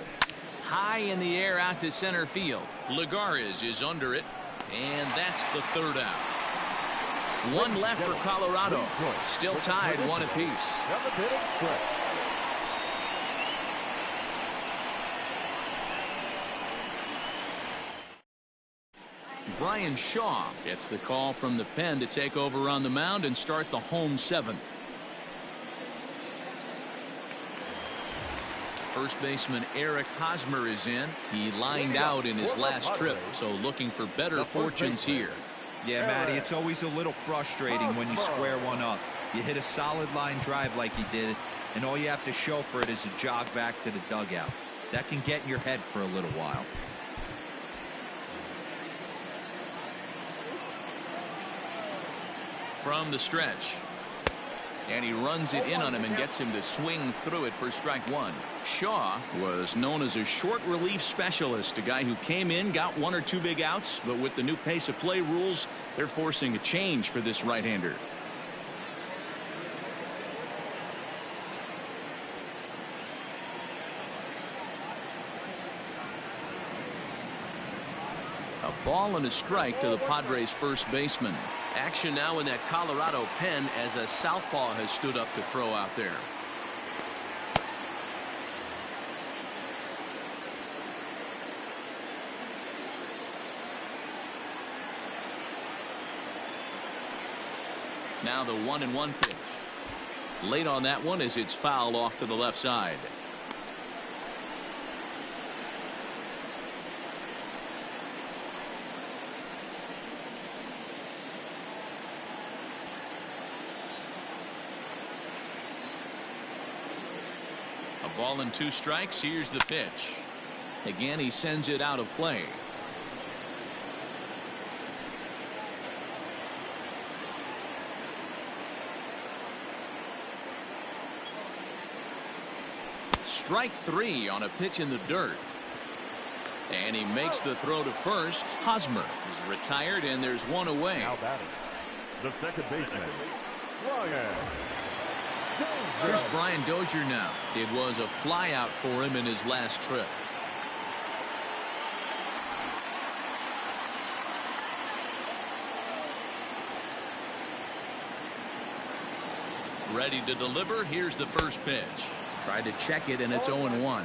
High in the air out to center field. Lagares is under it, and that's the third out. One left for Colorado. Still tied 1 apiece. Brian Shaw gets the call from the pen to take over on the mound and start the home 7th. First baseman Eric Hosmer is in. He lined out in his last trip, so looking for better fortunes here. Yeah, Matty, it's always a little frustrating when you square one up. You hit a solid line drive like he did, and all you have to show for it is a jog back to the dugout. That can get in your head for a little while. From the stretch. And he runs it in on him and gets him to swing through it for strike 1. Shaw was known as a short relief specialist, a guy who came in, got 1 or 2 big outs, but with the new pace of play rules, they're forcing a change for this right-hander. A ball and a strike to the Padres' first baseman. Action now in that Colorado pen as a southpaw has stood up to throw out there. Now the 1-1 pitch. Late on that one as it's fouled off to the left side. Ball and 2 strikes. Here's the pitch. Again, he sends it out of play. Strike 3 on a pitch in the dirt. And he makes the throw to first. Hosmer is retired, and there's one away. Now batting, the second baseman, Ryan. Here's Brian Dozier now. It was a flyout for him in his last trip. Ready to deliver. Here's the first pitch. Tried to check it, and it's 0-1.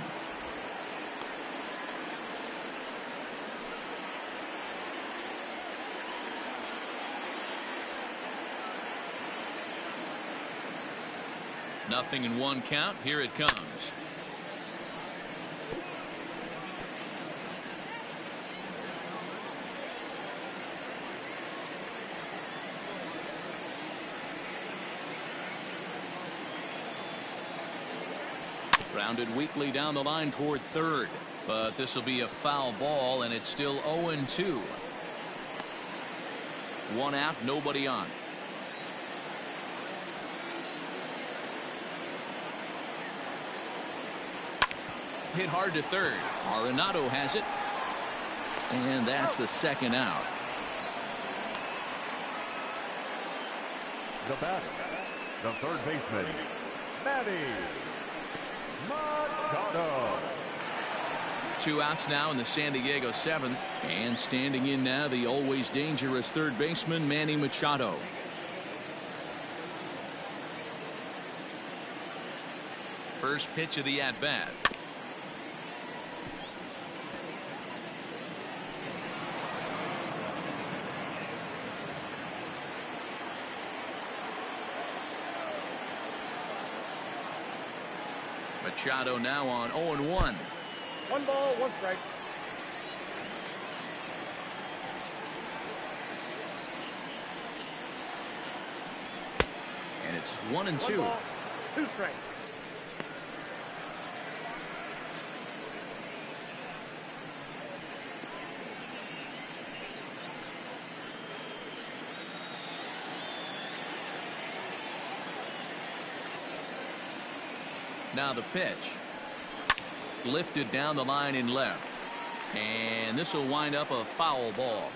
Nothing in 1 count. Here it comes. Grounded weakly down the line toward third, but this will be a foul ball, and it's still 0-2. 1 out, nobody on. Hit hard to third. Arenado has it, and that's the 2nd out. The batter, the third baseman, Manny Machado. 2 outs now in the San Diego 7th, and standing in now the always dangerous third baseman Manny Machado. First pitch of the at-bat. Machado now on 0-1. 1 ball, 1 strike. And it's 1-2. 1 ball, 2 strikes. Now the pitch. Lifted down the line in left. And this will wind up a foul ball.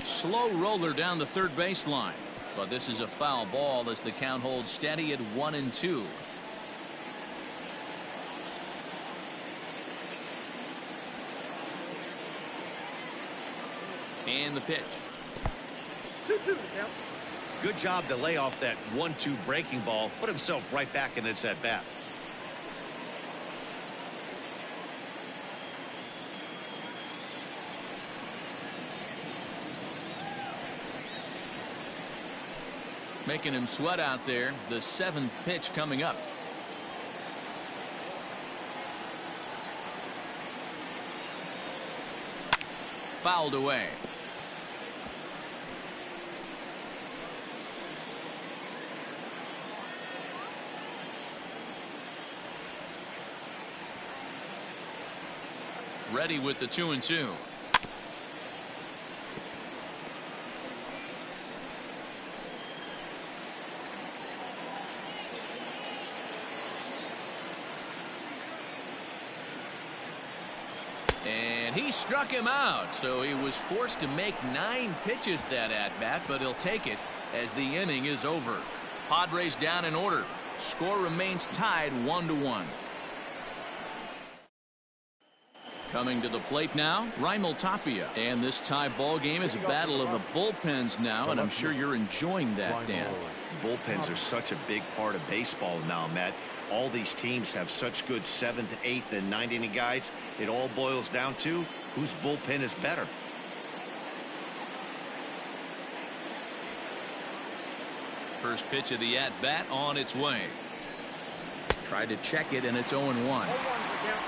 Slow roller down the third baseline. But this is a foul ball as the count holds steady at 1-2. And the pitch. 2-2 to count. Good job to lay off that 1-2 breaking ball. Put himself right back in this at bat. Making him sweat out there. The 7th pitch coming up. Fouled away. Ready with the 2-2. And he struck him out, so he was forced to make 9 pitches that at bat, but he'll take it as the inning is over. Padres down in order. Score remains tied 1-1. Coming to the plate now, Raimel Tapia. And this tie ball game is a battle of the bullpens now, and I'm sure you're enjoying that, Dan. Bullpens are such a big part of baseball now, Matt. All these teams have such good 7th, 8th, and 9th inning guys. It all boils down to whose bullpen is better. First pitch of the at-bat on its way. Tried to check it, and it's 0-1. 0-1 to count.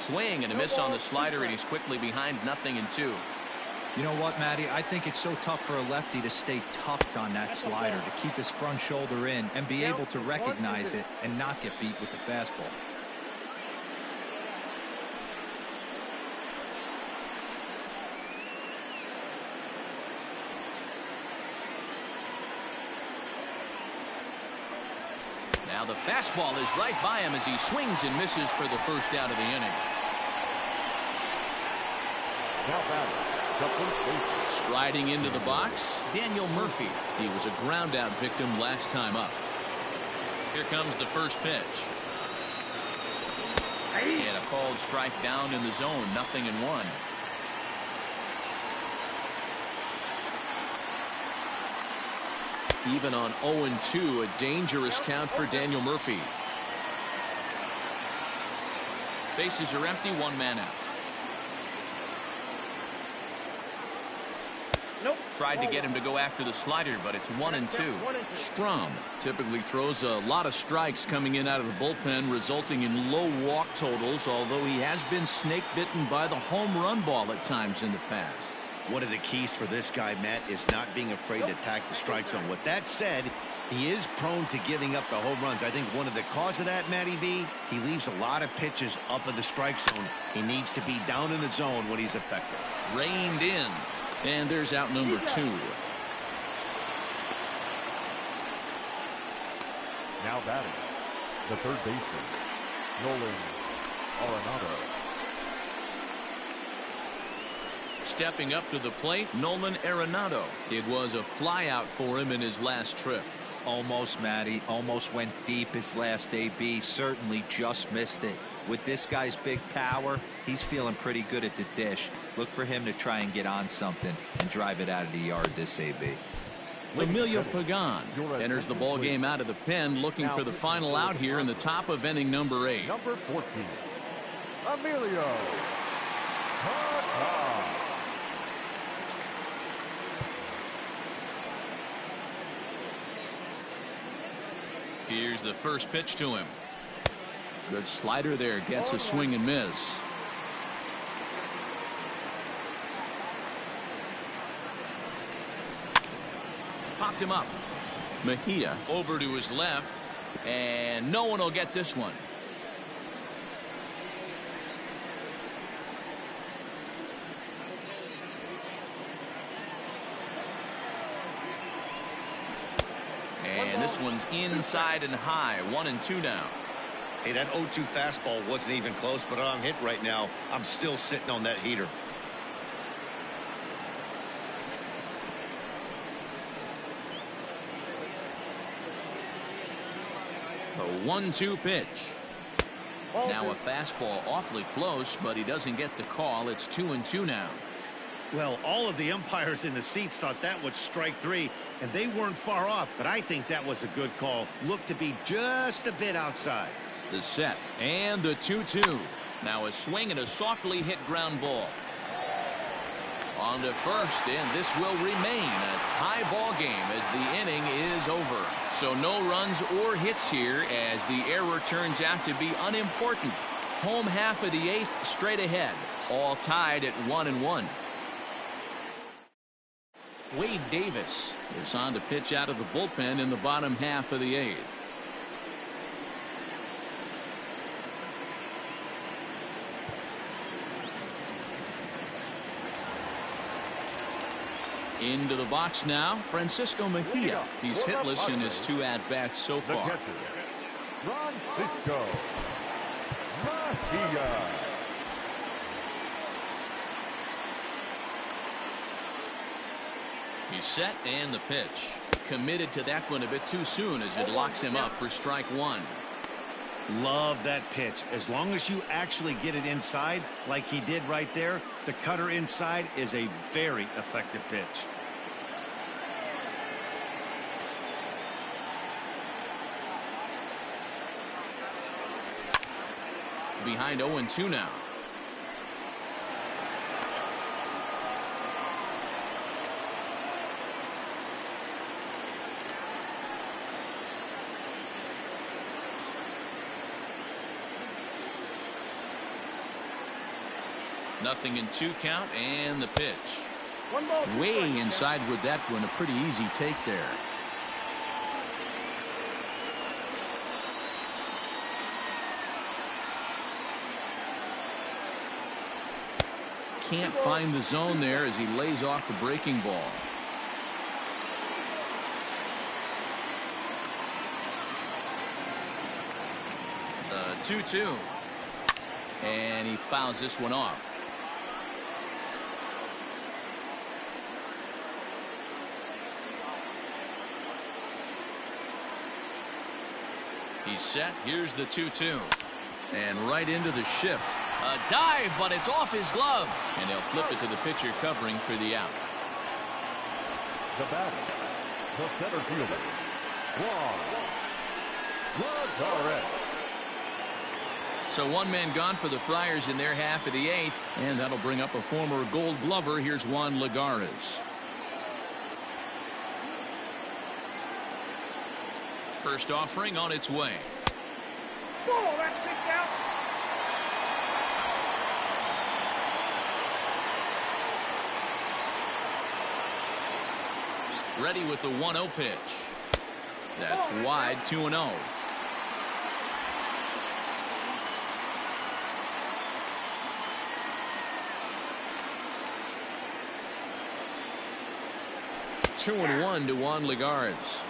Swing and a miss on the slider, and he's quickly behind 0-2. You know what, Matty? I think it's so tough for a lefty to stay tucked on that slider, to keep his front shoulder in and be able to recognize it and not get beat with the fastball. Now the fastball is right by him as he swings and misses for the first out of the inning. Now batting, the first baseman. Striding into the box, Daniel Murphy. He was a ground out victim last time up. Here comes the first pitch. And a called strike down in the zone, 0-1. Even on 0-2, a dangerous count for Daniel Murphy. Bases are empty, one man out. Nope. Tried to get him to go after the slider, but it's 1-2. Strom typically throws a lot of strikes coming in out of the bullpen, resulting in low walk totals, although he has been snake bitten by the home run ball at times in the past. One of the keys for this guy, Matt, is not being afraid to attack the strike zone. With that said, he is prone to giving up the home runs. I think one of the cause of that, Matty B, he leaves a lot of pitches up in the strike zone. He needs to be down in the zone when he's effective. Reined in. And there's out number 2. Now batting, the third baseman, Nolan Arenado. Stepping up to the plate, Nolan Arenado. It was a flyout for him in his last trip. Almost, Matty. Almost went deep his last AB. Certainly just missed it. With this guy's big power, he's feeling pretty good at the dish. Look for him to try and get on something and drive it out of the yard this AB. Emilio Pagan enters the ball game out of the pen, looking for the final out here in the top of inning number 8. Number 14, Emilio Pagan. Here's the first pitch to him. Good slider there, gets a swing and miss. Popped him up. Mejia over to his left, and no one will get this one. And this one's inside and high, 1-2 now. Hey, that 0-2 fastball wasn't even close, but I'm hit right now. I'm still sitting on that heater. A 1-2 pitch. Now a fastball awfully close, but he doesn't get the call. It's 2-2 now. Well, all of the umpires in the seats thought that was strike 3, and they weren't far off, but I think that was a good call. Looked to be just a bit outside. The set and the 2-2. Now a swing and a softly hit ground ball. On to first, and this will remain a tie ball game as the inning is over. So no runs or hits here as the error turns out to be unimportant. Home half of the 8th straight ahead, all tied at 1-1. Wade Davis is on to pitch out of the bullpen in the bottom half of the 8th. Into the box now, Francisco Mejia. He's hitless in his 2 at-bats so far. The catcher, Francisco Mejia. He's set and the pitch. Committed to that one a bit too soon as it locks him up for strike 1. Love that pitch. As long as you actually get it inside like he did right there, the cutter inside is a very effective pitch. Behind 0-2 now. 0-2 count, and the pitch. One ball, two Way strikes, inside with that one. A pretty easy take there. Can't find the zone there as he lays off the breaking ball. The 2-2. And he fouls this one off. He's set. Here's the 2-2. And right into the shift. A dive, but it's off his glove. And he'll flip it to the pitcher covering for the out. The batter, the center fielder, Juan Lagares. So one man gone for the Friars in their half of the eighth. And that'll bring up a former Gold Glover. Here's Juan Lagares. First offering on its way. Oh, that's picked out. Ready with the 1-0 pitch. That's wide, 2-0. Two and 1 to Juan Lagares.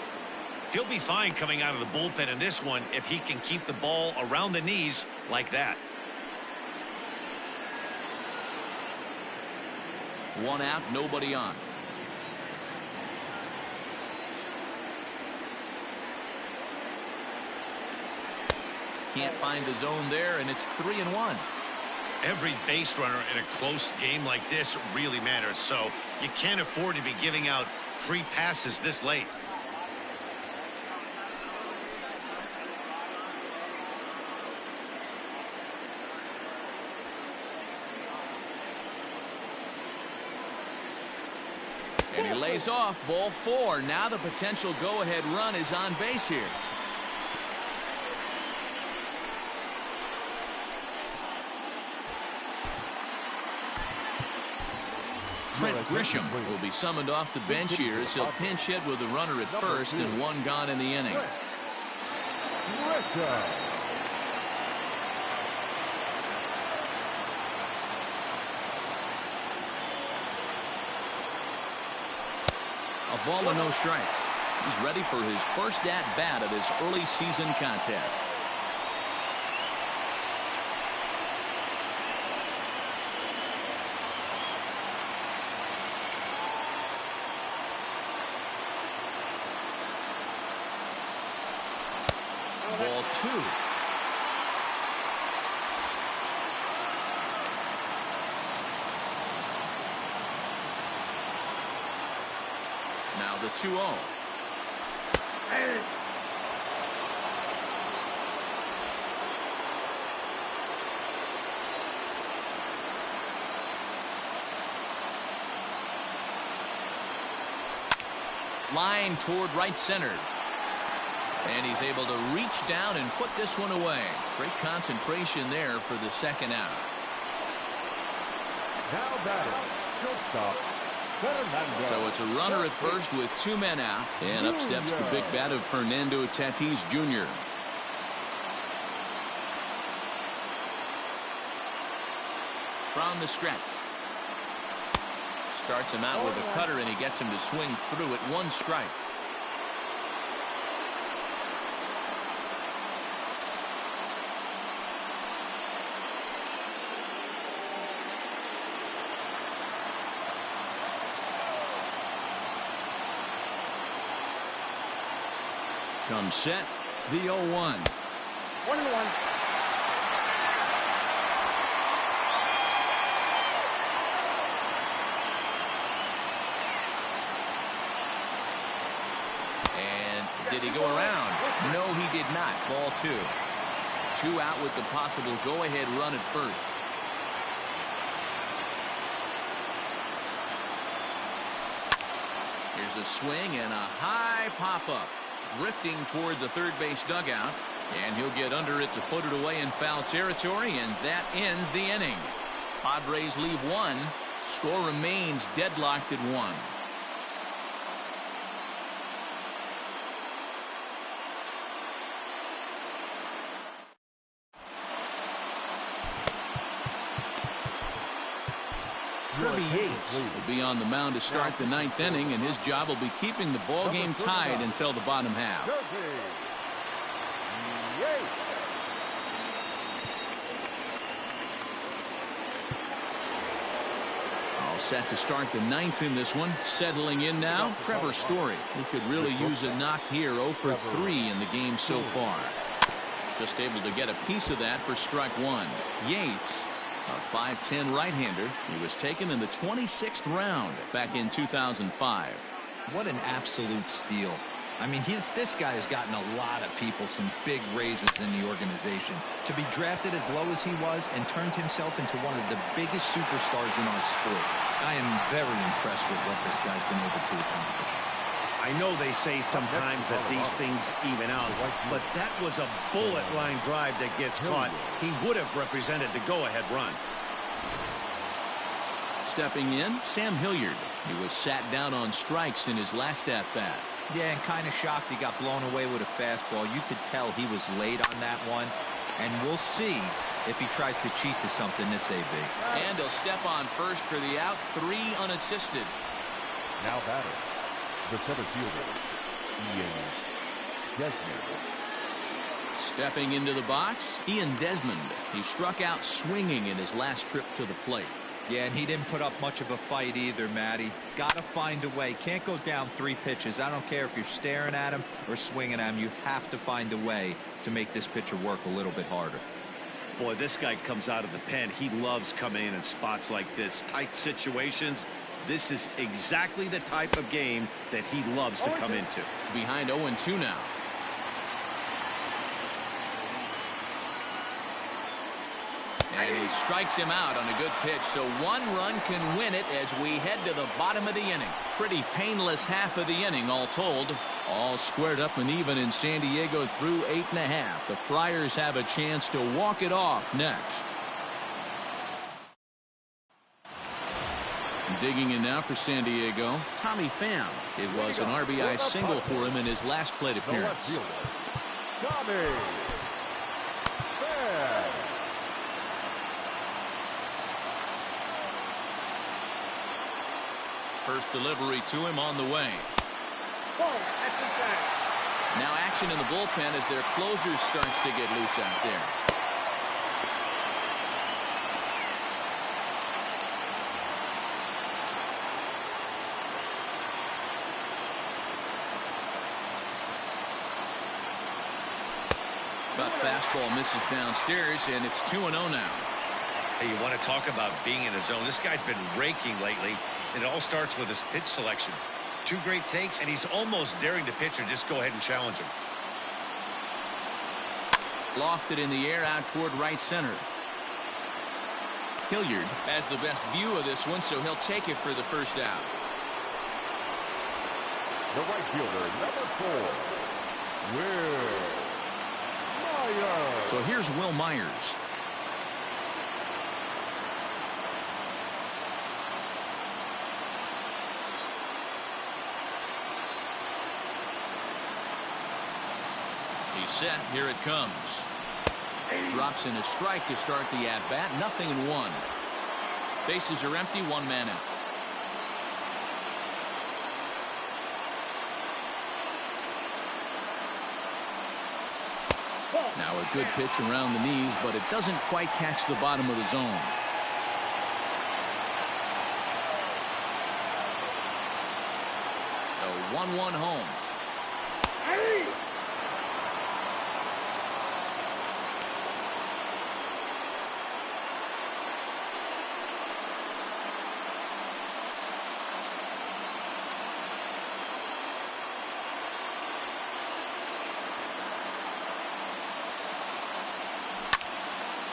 He'll be fine coming out of the bullpen in this one if he can keep the ball around the knees like that. One out, nobody on. Can't find the zone there, and it's 3-1. Every base runner in a close game like this really matters, so you can't afford to be giving out free passes this late. And he lays off, ball 4. Now the potential go-ahead run is on base here. Trent Grisham will be summoned off the bench here as he'll pinch hit with a runner at first and one gone in the inning. A ball and no strikes. He's ready for his first at-bat of this early season contest. Ball 2. Now the 2-0. Line toward right center. And he's able to reach down and put this one away. Great concentration there for the second out. Now batter, shortstop, Fernando. So it's a runner at first with 2 men out. And up steps the big bat of Fernando Tatis Jr. From the stretch. Starts him out with a cutter and he gets him to swing through it. 1 strike. Comes set, the 0-1. 1-1. And did he go around? No, he did not. Ball 2. 2 out with the possible go-ahead run at first. Here's a swing and a high pop-up. Drifting toward the third base dugout, and he'll get under it to put it away in foul territory, and that ends the inning. Padres leave one. Score remains deadlocked at 1. Kirby Yates will be on the mound to start the 9th inning, and his job will be keeping the ball game tied until the bottom half. All set to start the 9th in this one. Settling in now, Trevor Story. He could really use a knock here. 0 for 3 in the game so far. Just able to get a piece of that for strike 1. Yates, a 5'10" right-hander. He was taken in the 26th round back in 2005. What an absolute steal. I mean, this guy has gotten a lot of people some big raises in the organization. To be drafted as low as he was and turned himself into one of the biggest superstars in our sport. I am very impressed with what this guy's been able to accomplish. I know they say sometimes that these things even out, but that was a bullet line drive that gets caught. He would have represented the go-ahead run. Stepping in, Sam Hilliard. He was sat down on strikes in his last at-bat. Yeah, and kind of shocked he got blown away with a fastball. You could tell he was late on that one, and we'll see if he tries to cheat to something this AB. And he'll step on first for the out, 3 unassisted. Now batter, the center fielder, Ian Desmond. Stepping into the box, Ian Desmond. He struck out swinging in his last trip to the plate. Yeah, and he didn't put up much of a fight either, Matty. Got to find a way. Can't go down 3 pitches. I don't care if you're staring at him or swinging at him. You have to find a way to make this pitcher work a little bit harder. Boy, this guy comes out of the pen. He loves coming in spots like this. Tight situations. This is exactly the type of game that he loves to come into. Behind 0-2 now. And he strikes him out on a good pitch, so 1 run can win it as we head to the bottom of the inning. Pretty painless half of the inning, all told. All squared up and even in San Diego through 8.5. The Friars have a chance to walk it off next. Digging in now for San Diego, Tommy Pham. It was an RBI single for him in his last plate appearance. Tommy Pham. First delivery to him on the way. Now action in the bullpen as their closer starts to get loose out there. But fastball misses downstairs, and it's 2-0 now. Hey, you want to talk about being in the zone? This guy's been raking lately. It all starts with his pitch selection. 2 great takes, and he's almost daring the pitcher just go ahead and challenge him. Lofted in the air out toward right center. Hilliard has the best view of this one, so he'll take it for the first out. The right fielder, number 4, Will Myers. So here's Will Myers. He's set. Here it comes. Drops in a strike to start the at-bat. 0-1. Bases are empty. 1 man out. Now a good pitch around the knees, but it doesn't quite catch the bottom of the zone. So 1-1 home.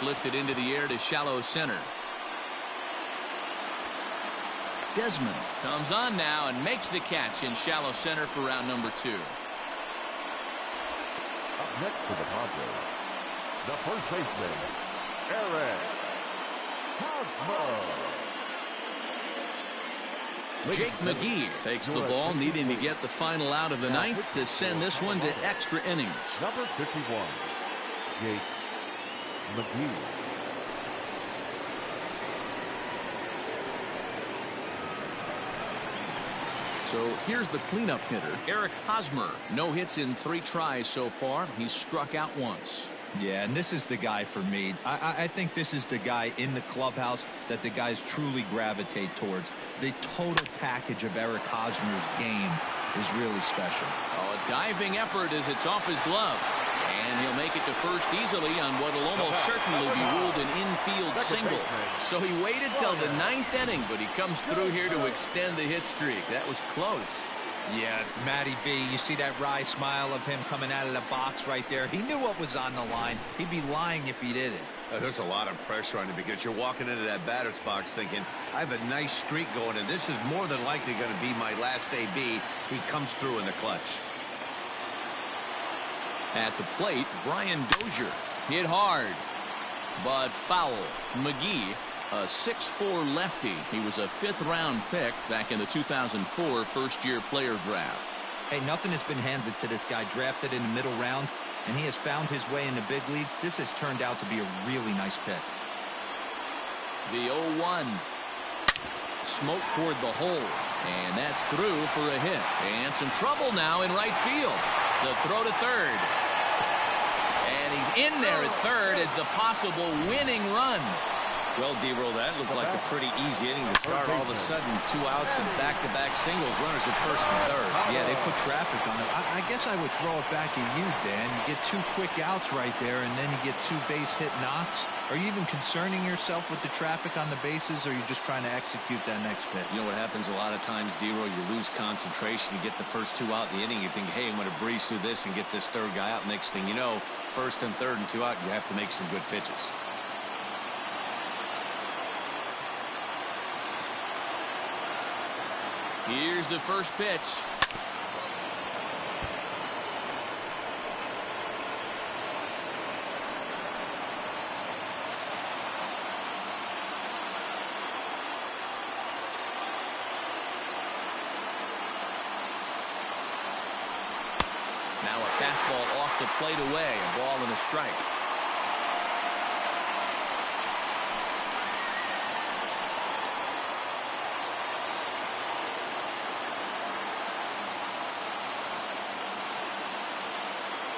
Lifted into the air to shallow center. Desmond comes on now and makes the catch in shallow center for round number 2. Up next for the Padres, the first baseman, Eric Hosmer. Jake McGee takes the ball, needing to get the final out of the ninth to send this one to extra innings. Number 51, Jake McGee. So here's the cleanup hitter, Eric Hosmer. No hits in 3 tries so far. He's struck out once. Yeah, and this is the guy for me. I think this is the guy in the clubhouse that the guys truly gravitate towards. The total package of Eric Hosmer's game is really special. Oh, a diving effort as it's off his glove. And he'll make it to first easily on what will almost certainly be ruled an infield single. So he waited till the 9th inning, but he comes through here to extend the hit streak. That was close. Yeah, Matty B, you see that wry smile of him coming out of the box right there. He knew what was on the line. He'd be lying if he didn't. There's a lot of pressure on you because you're walking into that batter's box thinking, I have a nice streak going, and this is more than likely going to be my last AB. He comes through in the clutch. At the plate, Brian Dozier hit hard, but foul. McGee, a 6'4" lefty. He was a 5th-round pick back in the 2004 first-year player draft. Hey, nothing has been handed to this guy. Drafted in the middle rounds, and he has found his way in the big leagues. This has turned out to be a really nice pick. The 0-1. Smoke toward the hole, and that's through for a hit. And some trouble now in right field. The throw to third. And he's in there at third as the possible winning run. Well, D-Roll, that looked like a pretty easy inning to start. All of a sudden, 2 outs and back-to-back singles, runners at first and third. Yeah, they put traffic on it. I guess I would throw it back at you, Dan. You get 2 quick outs right there, and then you get 2 base hit knocks. Are you even concerning yourself with the traffic on the bases, or are you just trying to execute that next pitch? You know what happens a lot of times, D-Roll? You lose concentration. You get the first 2 out in the inning. You think, hey, I'm going to breeze through this and get this third guy out. Next thing you know, first and third and 2 out, you have to make some good pitches. Here's the first pitch. Now a fastball off the plate away. A ball and a strike.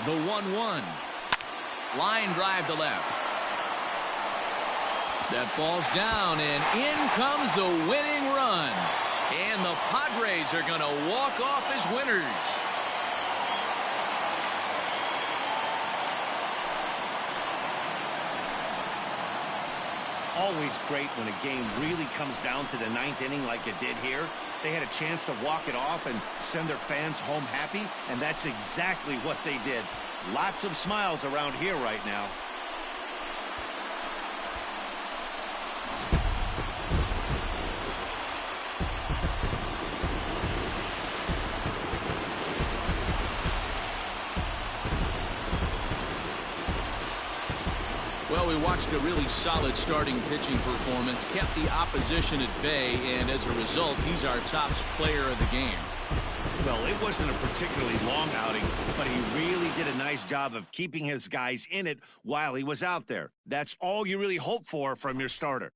The 1-1. Line drive to left. That ball's down, and in comes the winning run. And the Padres are going to walk off as winners. Always great when a game really comes down to the 9th inning like it did here. They had a chance to walk it off and send their fans home happy, and that's exactly what they did. Lots of smiles around here right now. Well, we watched a really solid starting pitching performance, kept the opposition at bay, and as a result, he's our top player of the game. Well, it wasn't a particularly long outing, but he really did a nice job of keeping his guys in it while he was out there. That's all you really hope for from your starter.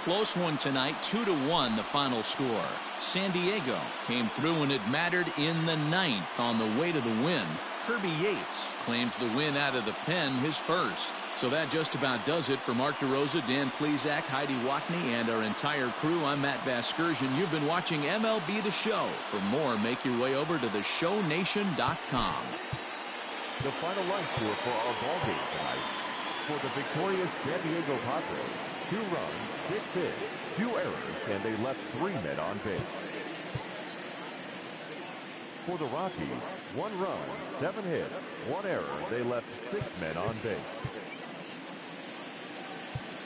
Close one tonight, 2-1 the final score. San Diego came through when it mattered in the 9th on the way to the win. Kirby Yates claims the win out of the pen, his first. So that just about does it for Mark DeRosa, Dan Plesac, Heidi Watney, and our entire crew. I'm Matt Vasgersian. You've been watching MLB The Show. For more, make your way over to theshownation.com. The final line score for our ball game tonight. For the victorious San Diego Padres, 2 runs, 6 hits, 2 errors, and they left 3 men on base. For the Rockies, 1 run, 7 hits, 1 error. They left 6 men on base.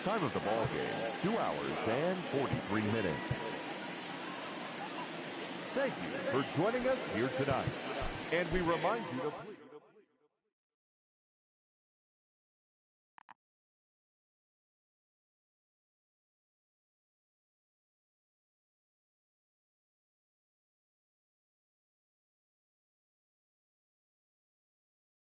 Time of the ball game, 2 hours and 43 minutes. Thank you for joining us here tonight. And we remind you to please...